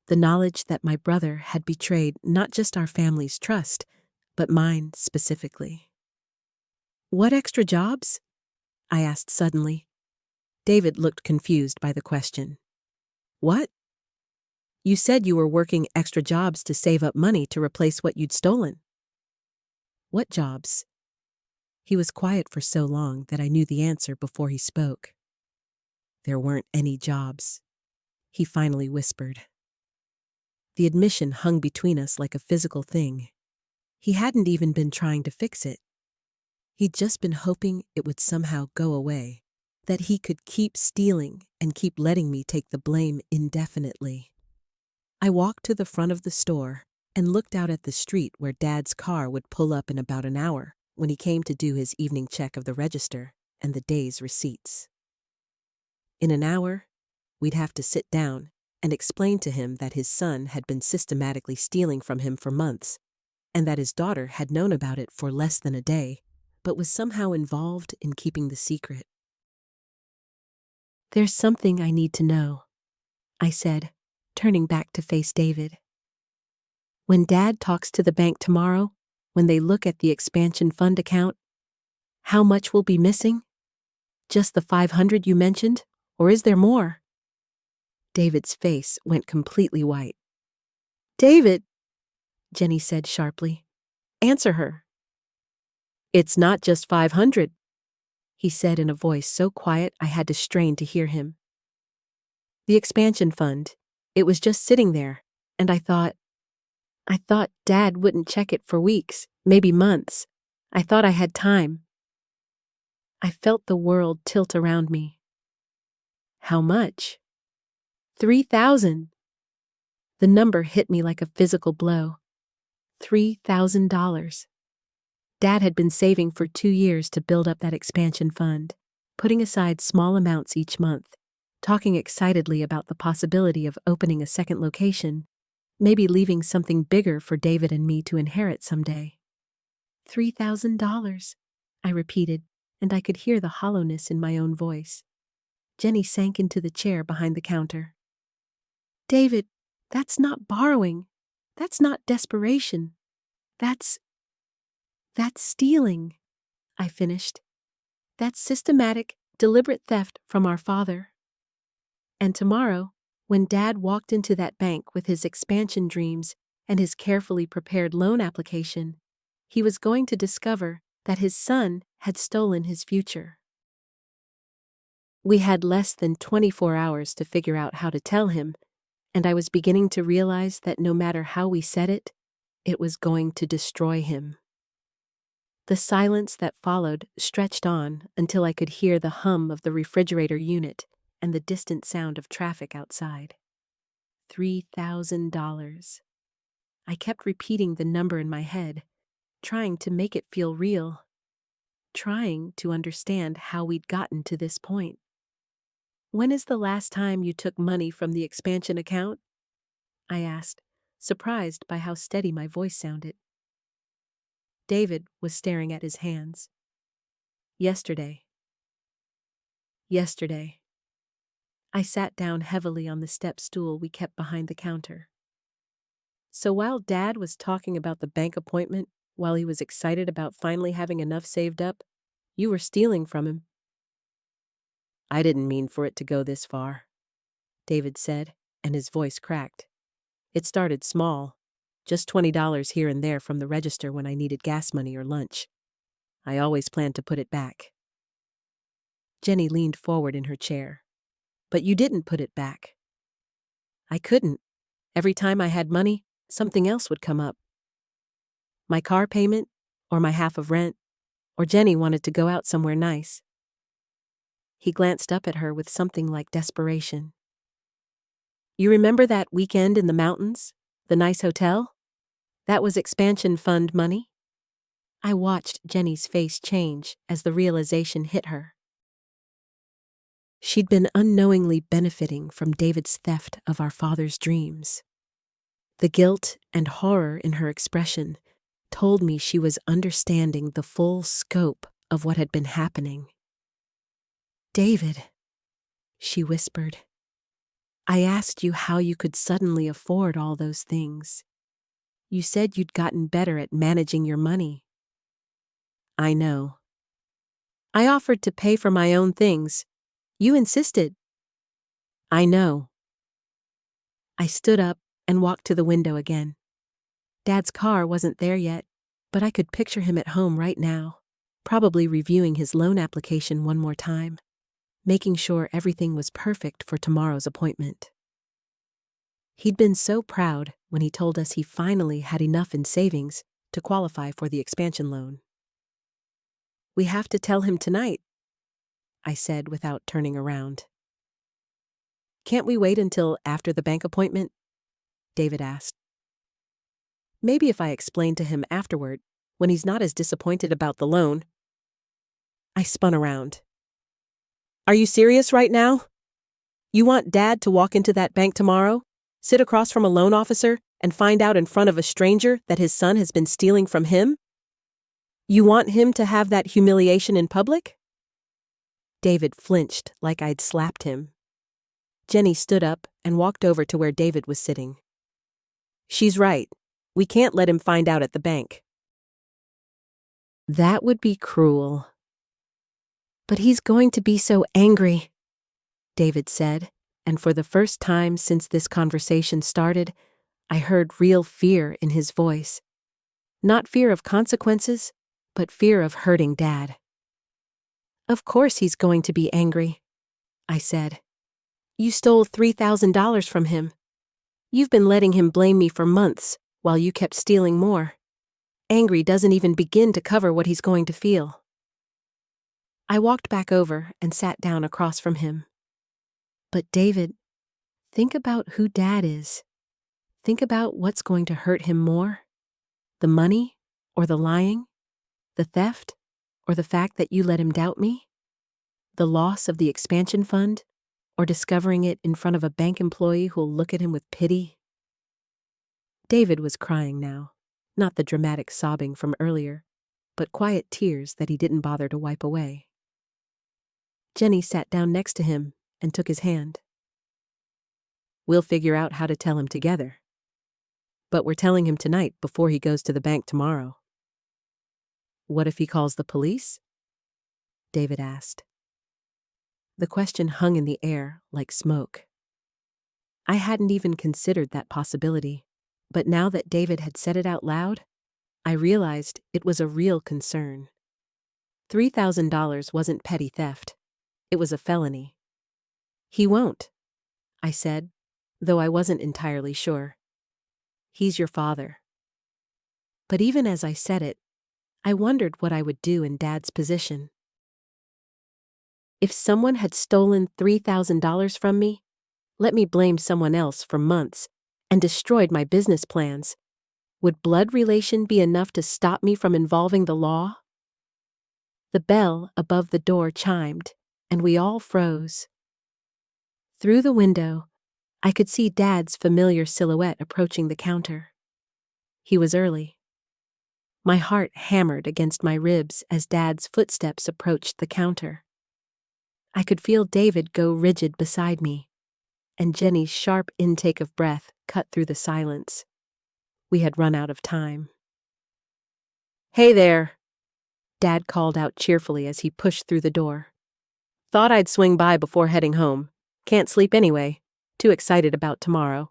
The knowledge that my brother had betrayed not just our family's trust, but mine specifically. What extra jobs? I asked suddenly. David looked confused by the question. What? You said you were working extra jobs to save up money to replace what you'd stolen. What jobs? He was quiet for so long that I knew the answer before he spoke. There weren't any jobs, he finally whispered. The admission hung between us like a physical thing. He hadn't even been trying to fix it. He'd just been hoping it would somehow go away, that he could keep stealing and keep letting me take the blame indefinitely. I walked to the front of the store and looked out at the street where Dad's car would pull up in about an hour when he came to do his evening check of the register and the day's receipts. In an hour, we'd have to sit down and explain to him that his son had been systematically stealing from him for months, and that his daughter had known about it for less than a day, but was somehow involved in keeping the secret. There's something I need to know, I said, turning back to face David. When Dad talks to the bank tomorrow, when they look at the expansion fund account, how much will be missing? Just the $500 you mentioned, or is there more? David's face went completely white. David, Jenny said sharply, answer her. It's not just $500, he said in a voice so quiet I had to strain to hear him. The expansion fund, it was just sitting there, and I thought Dad wouldn't check it for weeks, maybe months. I thought I had time. I felt the world tilt around me. How much? $3,000. The number hit me like a physical blow. $3,000. Dad had been saving for 2 years to build up that expansion fund, putting aside small amounts each month, talking excitedly about the possibility of opening a second location, maybe leaving something bigger for David and me to inherit someday. $3,000, I repeated, and I could hear the hollowness in my own voice. Jenny sank into the chair behind the counter. David, that's not borrowing. That's not desperation. That's stealing, I finished. That's systematic, deliberate theft from our father. And tomorrow, when Dad walked into that bank with his expansion dreams and his carefully prepared loan application, he was going to discover that his son had stolen his future. We had less than 24 hours to figure out how to tell him, and I was beginning to realize that no matter how we said it, it was going to destroy him. The silence that followed stretched on until I could hear the hum of the refrigerator unit and the distant sound of traffic outside. $3,000. I kept repeating the number in my head, trying to make it feel real, trying to understand how we'd gotten to this point. When is the last time you took money from the expansion account? I asked, surprised by how steady my voice sounded. David was staring at his hands. Yesterday. I sat down heavily on the step stool we kept behind the counter. So while Dad was talking about the bank appointment, while he was excited about finally having enough saved up, you were stealing from him. I didn't mean for it to go this far, David said, and his voice cracked. It started small, just $20 here and there from the register when I needed gas money or lunch. I always planned to put it back. Jenny leaned forward in her chair. But you didn't put it back. I couldn't. Every time I had money, something else would come up. My car payment, or my half of rent, or Jenny wanted to go out somewhere nice. He glanced up at her with something like desperation. You remember that weekend in the mountains? The nice hotel? That was expansion fund money? I watched Jenny's face change as the realization hit her. She'd been unknowingly benefiting from David's theft of our father's dreams. The guilt and horror in her expression told me she was understanding the full scope of what had been happening. David, she whispered, I asked you how you could suddenly afford all those things. You said you'd gotten better at managing your money. I know. I offered to pay for my own things. You insisted. I know. I stood up and walked to the window again. Dad's car wasn't there yet, but I could picture him at home right now, probably reviewing his loan application one more time, making sure everything was perfect for tomorrow's appointment. He'd been so proud when he told us he finally had enough in savings to qualify for the expansion loan. We have to tell him tonight, I said without turning around. Can't we wait until after the bank appointment? David asked. Maybe if I explain to him afterward, when he's not as disappointed about the loan. I spun around. Are you serious right now? You want Dad to walk into that bank tomorrow, sit across from a loan officer, and find out in front of a stranger that his son has been stealing from him? You want him to have that humiliation in public? David flinched like I'd slapped him. Jenny stood up and walked over to where David was sitting. She's right. We can't let him find out at the bank. That would be cruel. But he's going to be so angry, David said, and for the first time since this conversation started, I heard real fear in his voice. Not fear of consequences, but fear of hurting Dad. Of course he's going to be angry, I said. You stole $3,000 from him. You've been letting him blame me for months while you kept stealing more. Angry doesn't even begin to cover what he's going to feel. I walked back over and sat down across from him. But David, think about who Dad is. Think about what's going to hurt him more. The money or the lying? The theft or the fact that you let him doubt me? The loss of the expansion fund or discovering it in front of a bank employee who'll look at him with pity? David was crying now, not the dramatic sobbing from earlier, but quiet tears that he didn't bother to wipe away. Jenny sat down next to him and took his hand. "We'll figure out how to tell him together. But we're telling him tonight before he goes to the bank tomorrow." "What if he calls the police?" David asked. The question hung in the air like smoke. I hadn't even considered that possibility, but now that David had said it out loud, I realized it was a real concern. $3,000 wasn't petty theft. It was a felony. "He won't," I said, though I wasn't entirely sure. "He's your father." But even as I said it, I wondered what I would do in Dad's position. If someone had stolen $3,000 from me, let me blame someone else for months, and destroyed my business plans, would blood relation be enough to stop me from involving the law? The bell above the door chimed, and we all froze. Through the window, I could see Dad's familiar silhouette approaching the counter. He was early. My heart hammered against my ribs as Dad's footsteps approached the counter. I could feel David go rigid beside me, and Jenny's sharp intake of breath cut through the silence. We had run out of time. "Hey there," Dad called out cheerfully as he pushed through the door. "Thought I'd swing by before heading home. Can't sleep anyway. Too excited about tomorrow."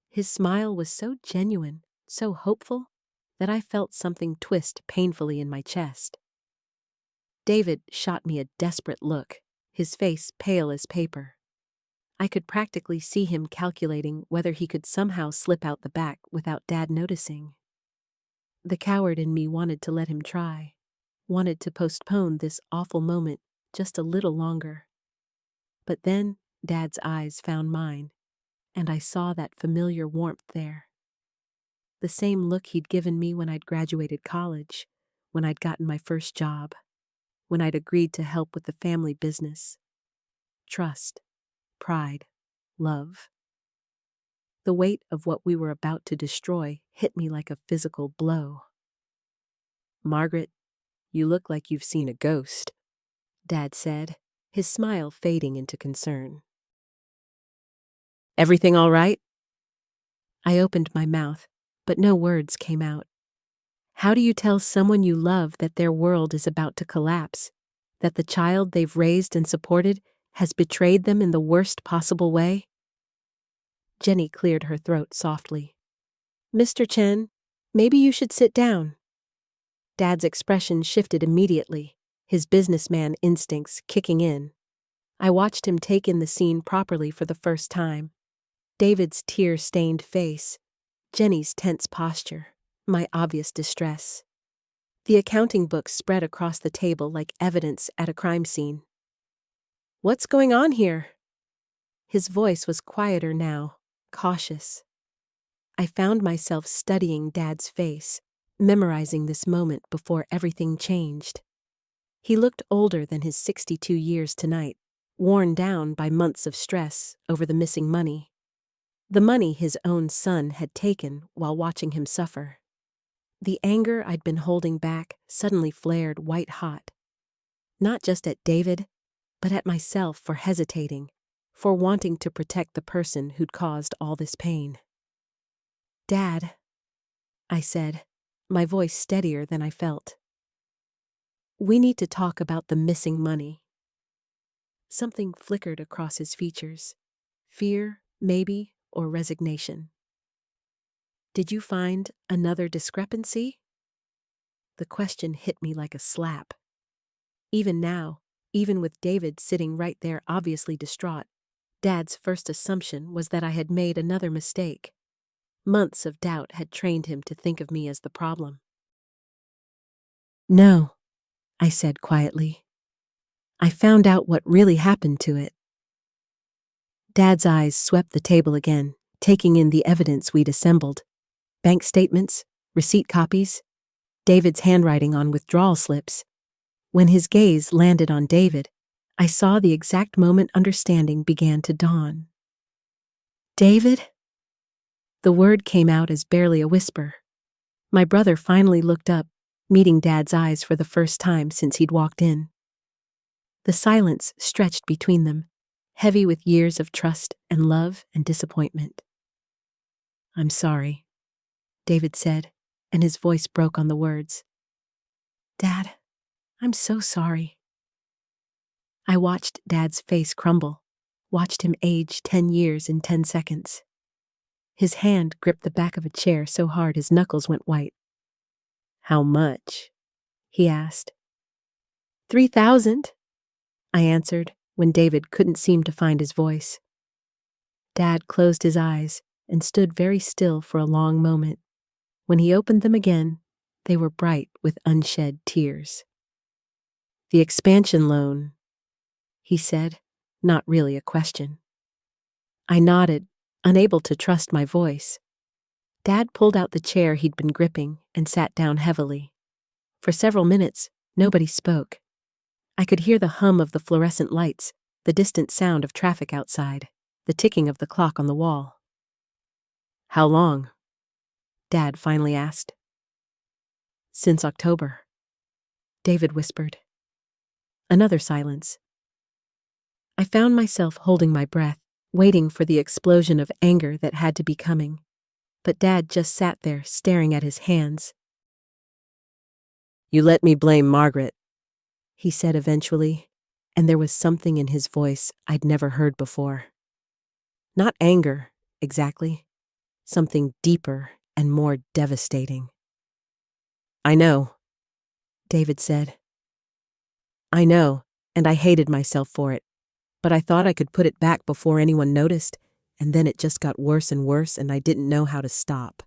His smile was so genuine, so hopeful, that I felt something twist painfully in my chest. David shot me a desperate look, his face pale as paper. I could practically see him calculating whether he could somehow slip out the back without Dad noticing. The coward in me wanted to let him try, wanted to postpone this awful moment just a little longer. But then Dad's eyes found mine, and I saw that familiar warmth there. The same look he'd given me when I'd graduated college, when I'd gotten my first job, when I'd agreed to help with the family business. Trust, pride, love. The weight of what we were about to destroy hit me like a physical blow. "Margaret, you look like you've seen a ghost," Dad said, his smile fading into concern. "Everything all right?" I opened my mouth, but no words came out. How do you tell someone you love that their world is about to collapse, that the child they've raised and supported has betrayed them in the worst possible way? Jenny cleared her throat softly. "Mr. Chen, maybe you should sit down." Dad's expression shifted immediately, his businessman instincts kicking in. I watched him take in the scene properly for the first time. David's tear-stained face, Jenny's tense posture, my obvious distress. The accounting books spread across the table like evidence at a crime scene. "What's going on here?" His voice was quieter now, cautious. I found myself studying Dad's face, memorizing this moment before everything changed. He looked older than his 62 years tonight, worn down by months of stress over the missing money. The money his own son had taken while watching him suffer. The anger I'd been holding back suddenly flared white-hot. Not just at David, but at myself for hesitating, for wanting to protect the person who'd caused all this pain. "Dad," I said, my voice steadier than I felt. "We need to talk about the missing money." Something flickered across his features. Fear, maybe, or resignation. "Did you find another discrepancy?" The question hit me like a slap. Even now, even with David sitting right there obviously distraught, Dad's first assumption was that I had made another mistake. Months of doubt had trained him to think of me as the problem. "No," I said quietly. "I found out what really happened to it." Dad's eyes swept the table again, taking in the evidence we'd assembled. Bank statements, receipt copies, David's handwriting on withdrawal slips. When his gaze landed on David, I saw the exact moment understanding began to dawn. "David?" The word came out as barely a whisper. My brother finally looked up, meeting Dad's eyes for the first time since he'd walked in. The silence stretched between them, heavy with years of trust and love and disappointment. "I'm sorry," David said, and his voice broke on the words. "Dad, I'm so sorry." I watched Dad's face crumble, watched him age 10 years in 10 seconds. His hand gripped the back of a chair so hard his knuckles went white. "How much?" he asked. 3,000, I answered when David couldn't seem to find his voice. Dad closed his eyes and stood very still for a long moment. When he opened them again, they were bright with unshed tears. "The expansion loan," he said, not really a question. I nodded, unable to trust my voice. Dad pulled out the chair he'd been gripping and sat down heavily. For several minutes, nobody spoke. I could hear the hum of the fluorescent lights, the distant sound of traffic outside, the ticking of the clock on the wall. "How long?" Dad finally asked. "Since October," David whispered. Another silence. I found myself holding my breath, waiting for the explosion of anger that had to be coming. But Dad just sat there staring at his hands. "You let me blame Margaret," he said eventually, and there was something in his voice I'd never heard before. Not anger, exactly. Something deeper and more devastating. "I know," David said. "I know, and I hated myself for it. But I thought I could put it back before anyone noticed, and then it just got worse and worse, and I didn't know how to stop.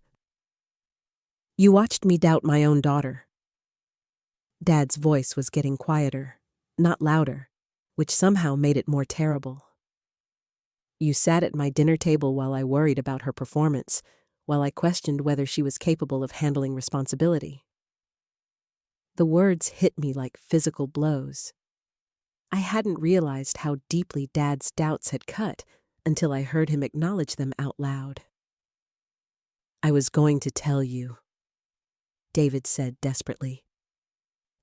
You watched me doubt my own daughter." Dad's voice was getting quieter, not louder, which somehow made it more terrible. "You sat at my dinner table while I worried about her performance, while I questioned whether she was capable of handling responsibility." The words hit me like physical blows. I hadn't realized how deeply Dad's doubts had cut until I heard him acknowledge them out loud. "I was going to tell you," David said desperately.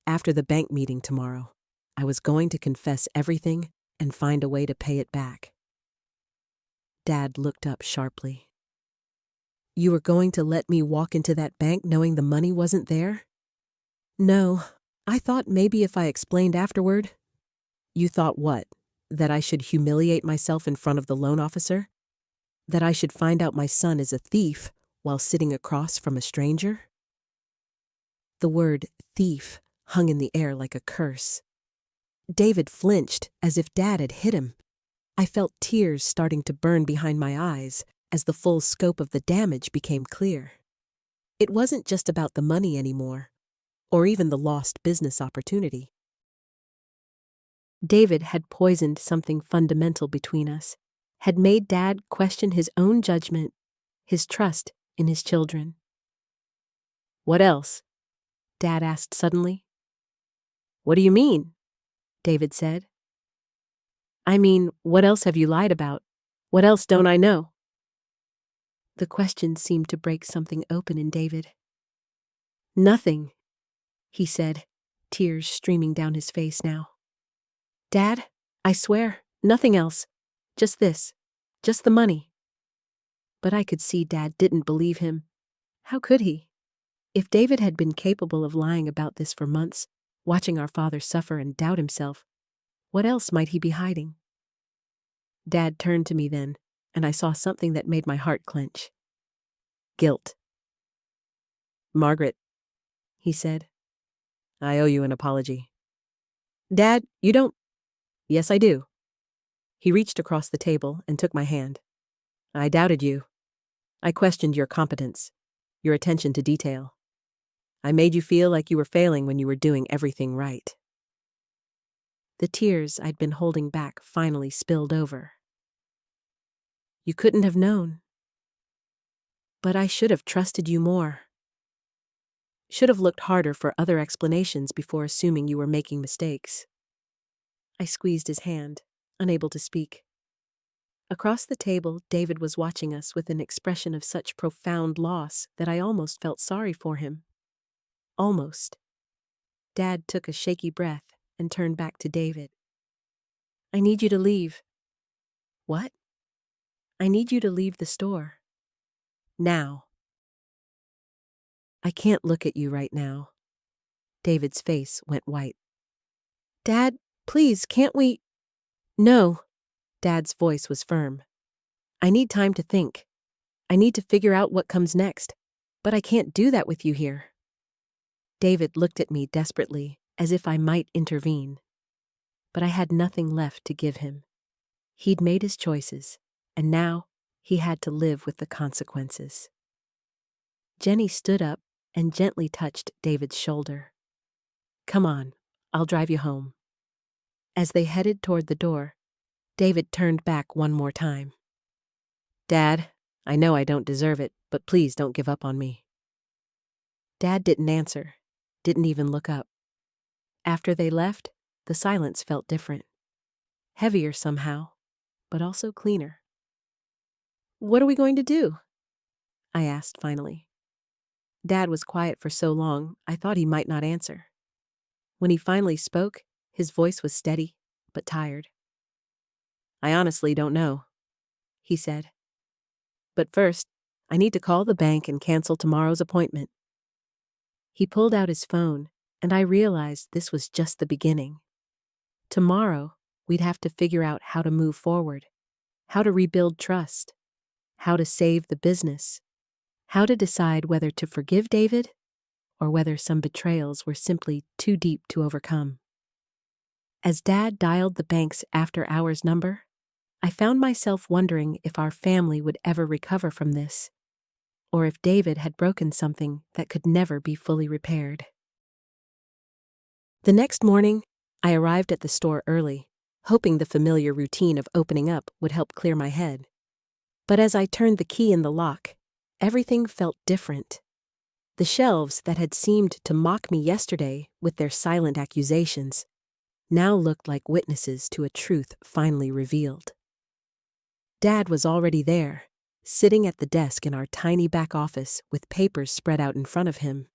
"After the bank meeting tomorrow, I was going to confess everything and find a way to pay it back." Dad looked up sharply. "You were going to let me walk into that bank knowing the money wasn't there?" "No, I thought maybe if I explained afterward." "You thought what? That I should humiliate myself in front of the loan officer? That I should find out my son is a thief while sitting across from a stranger?" The word thief hung in the air like a curse. David flinched as if Dad had hit him. I felt tears starting to burn behind my eyes as the full scope of the damage became clear. It wasn't just about the money anymore, or even the lost business opportunity. David had poisoned something fundamental between us, had made Dad question his own judgment, his trust in his children. "What else?" Dad asked suddenly. "What do you mean?" David said. "I mean, what else have you lied about? What else don't I know?" The question seemed to break something open in David. "Nothing," he said, tears streaming down his face now. "Dad, I swear, nothing else. Just this. Just the money." But I could see Dad didn't believe him. How could he? If David had been capable of lying about this for months, watching our father suffer and doubt himself, what else might he be hiding? Dad turned to me then, and I saw something that made my heart clench. Guilt. "Margaret," he said, "I owe you an apology." "Dad, you don't—" "Yes, I do." He reached across the table and took my hand. "I doubted you. I questioned your competence, your attention to detail. I made you feel like you were failing when you were doing everything right." The tears I'd been holding back finally spilled over. "You couldn't have known. But I should have trusted you more. Should have looked harder for other explanations before assuming you were making mistakes." I squeezed his hand, unable to speak. Across the table, David was watching us with an expression of such profound loss that I almost felt sorry for him. Almost. Dad took a shaky breath and turned back to David. I need you to leave. What? I need you to leave the store. Now. I can't look at you right now. David's face went white. Dad, please, can't we? No. Dad's voice was firm. I need time to think. I need to figure out what comes next, but I can't do that with you here. David looked at me desperately, as if I might intervene. But I had nothing left to give him. He'd made his choices, and now he had to live with the consequences. Jenny stood up and gently touched David's shoulder. Come on, I'll drive you home. As they headed toward the door, David turned back one more time. Dad, I know I don't deserve it, but please don't give up on me. Dad didn't answer, didn't even look up. After they left, the silence felt different. Heavier somehow, but also cleaner. What are we going to do? I asked finally. Dad was quiet for so long, I thought he might not answer. When he finally spoke, his voice was steady, but tired. I honestly don't know, he said. But first, I need to call the bank and cancel tomorrow's appointment. He pulled out his phone, and I realized this was just the beginning. Tomorrow, we'd have to figure out how to move forward, how to rebuild trust, how to save the business, how to decide whether to forgive David or whether some betrayals were simply too deep to overcome. As Dad dialed the bank's after-hours number, I found myself wondering if our family would ever recover from this, or if David had broken something that could never be fully repaired. The next morning, I arrived at the store early, hoping the familiar routine of opening up would help clear my head. But as I turned the key in the lock, everything felt different. The shelves that had seemed to mock me yesterday with their silent accusations now looked like witnesses to a truth finally revealed. Dad was already there, sitting at the desk in our tiny back office with papers spread out in front of him.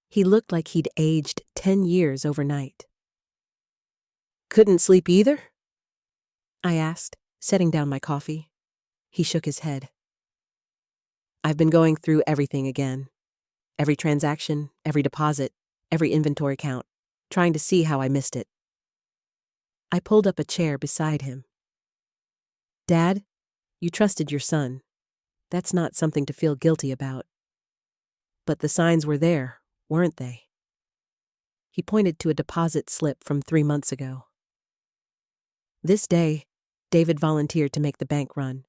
He looked like he'd aged 10 years overnight. Couldn't sleep either? I asked, setting down my coffee. He shook his head. I've been going through everything again. Every transaction, every deposit, every inventory count, trying to see how I missed it. I pulled up a chair beside him. Dad, you trusted your son. That's not something to feel guilty about. But the signs were there, weren't they? He pointed to a deposit slip from 3 months ago. This day, David volunteered to make the bank run.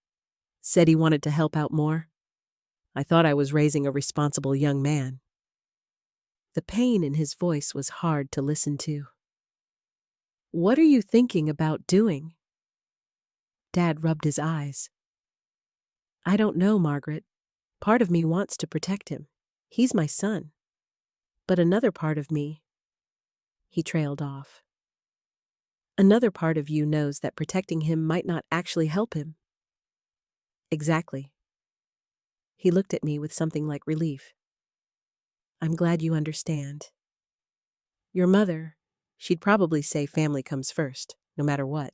Said he wanted to help out more. I thought I was raising a responsible young man. The pain in his voice was hard to listen to. What are you thinking about doing? Dad rubbed his eyes. I don't know, Margaret. Part of me wants to protect him. He's my son. But another part of me... He trailed off. Another part of you knows that protecting him might not actually help him. Exactly. He looked at me with something like relief. I'm glad you understand. Your mother, she'd probably say family comes first, no matter what.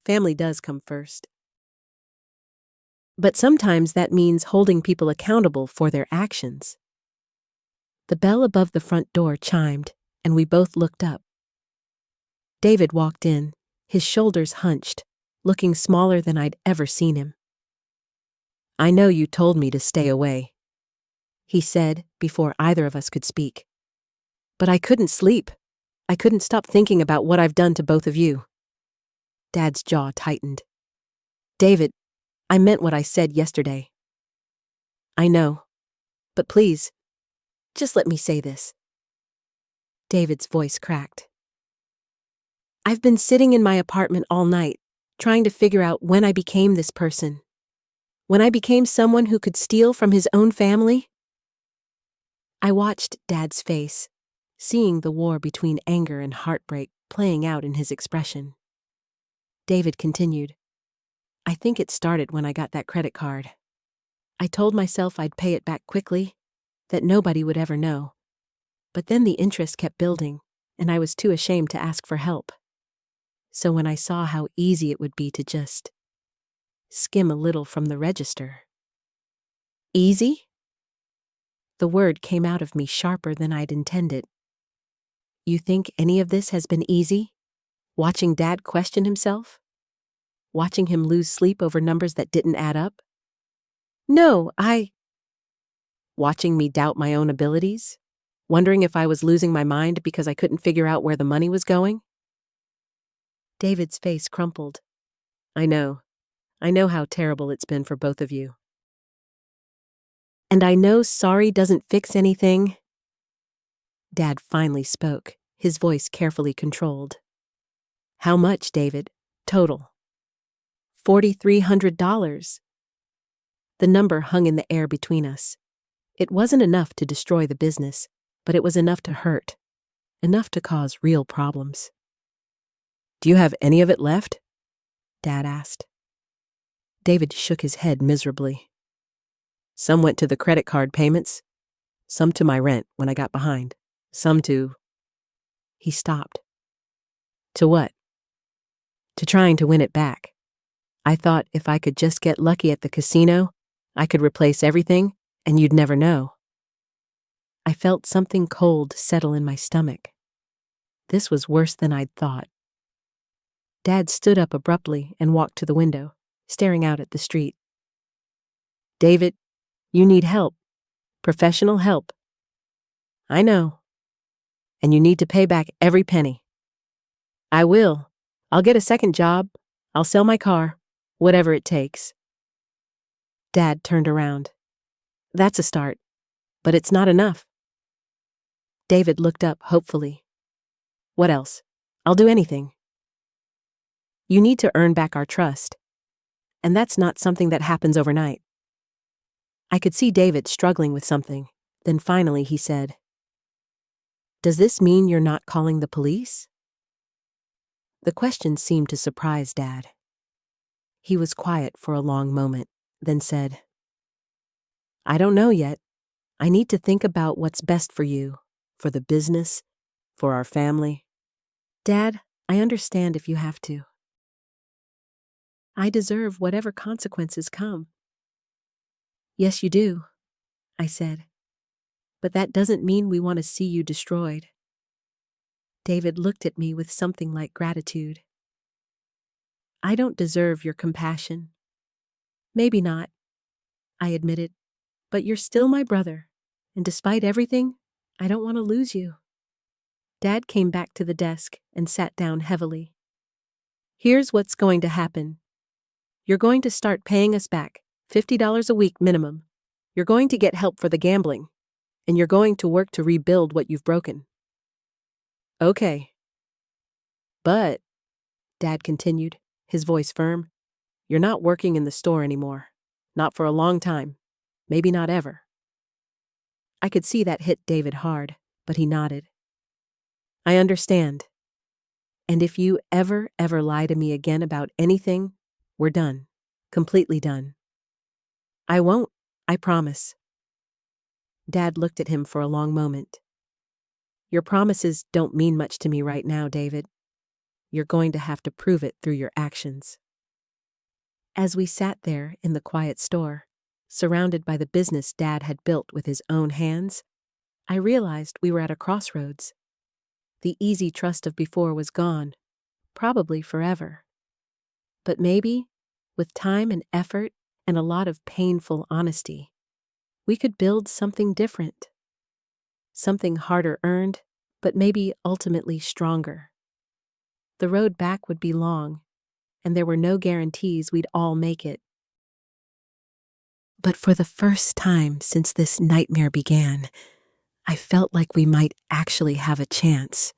Family does come first. But sometimes that means holding people accountable for their actions. The bell above the front door chimed, and we both looked up. David walked in, his shoulders hunched, looking smaller than I'd ever seen him. I know you told me to stay away, he said before either of us could speak. But I couldn't sleep. I couldn't stop thinking about what I've done to both of you. Dad's jaw tightened. David, I meant what I said yesterday. I know. But please, just let me say this. David's voice cracked. I've been sitting in my apartment all night, trying to figure out when I became this person. When I became someone who could steal from his own family. I watched Dad's face, seeing the war between anger and heartbreak playing out in his expression. David continued, I think it started when I got that credit card. I told myself I'd pay it back quickly, that nobody would ever know. But then the interest kept building, and I was too ashamed to ask for help. So when I saw how easy it would be to just skim a little from the register. Easy? The word came out of me sharper than I'd intended. You think any of this has been easy? Watching Dad question himself? Watching him lose sleep over numbers that didn't add up? No, Watching me doubt my own abilities? Wondering if I was losing my mind because I couldn't figure out where the money was going? David's face crumpled. I know how terrible it's been for both of you. And I know sorry doesn't fix anything. Dad finally spoke, his voice carefully controlled. How much, David? Total. $4,300. The number hung in the air between us. It wasn't enough to destroy the business, but it was enough to hurt, enough to cause real problems. Do you have any of it left? Dad asked. David shook his head miserably. Some went to the credit card payments, some to my rent when I got behind, some to... He stopped. To what? To trying to win it back. I thought if I could just get lucky at the casino, I could replace everything, and you'd never know. I felt something cold settle in my stomach. This was worse than I'd thought. Dad stood up abruptly and walked to the window, staring out at the street. David, you need help. Professional help. I know. And you need to pay back every penny. I will. I'll get a second job. I'll sell my car. Whatever it takes. Dad turned around. That's a start, but it's not enough. David looked up hopefully. What else? I'll do anything. You need to earn back our trust. And that's not something that happens overnight. I could see David struggling with something. Then finally he said, Does this mean you're not calling the police? The question seemed to surprise Dad. He was quiet for a long moment, then said, I don't know yet. I need to think about what's best for you, for the business, for our family. Dad, I understand if you have to. I deserve whatever consequences come. Yes, you do, I said. But that doesn't mean we want to see you destroyed. David looked at me with something like gratitude. I don't deserve your compassion. Maybe not, I admitted, but you're still my brother, and despite everything, I don't want to lose you. Dad came back to the desk and sat down heavily. Here's what's going to happen. You're going to start paying us back, $50 a week minimum. You're going to get help for the gambling, and you're going to work to rebuild what you've broken. Okay. But, Dad continued, his voice firm, you're not working in the store anymore. Not for a long time. Maybe not ever. I could see that hit David hard, but he nodded. I understand. And if you ever lie to me again about anything, we're done. Completely done. I won't, I promise. Dad looked at him for a long moment. Your promises don't mean much to me right now, David. You're going to have to prove it through your actions. As we sat there in the quiet store, surrounded by the business Dad had built with his own hands, I realized we were at a crossroads. The easy trust of before was gone, probably forever. But maybe, with time and effort and a lot of painful honesty, we could build something different. Something harder earned, but maybe ultimately stronger. The road back would be long, and there were no guarantees we'd all make it. But for the first time since this nightmare began, I felt like we might actually have a chance.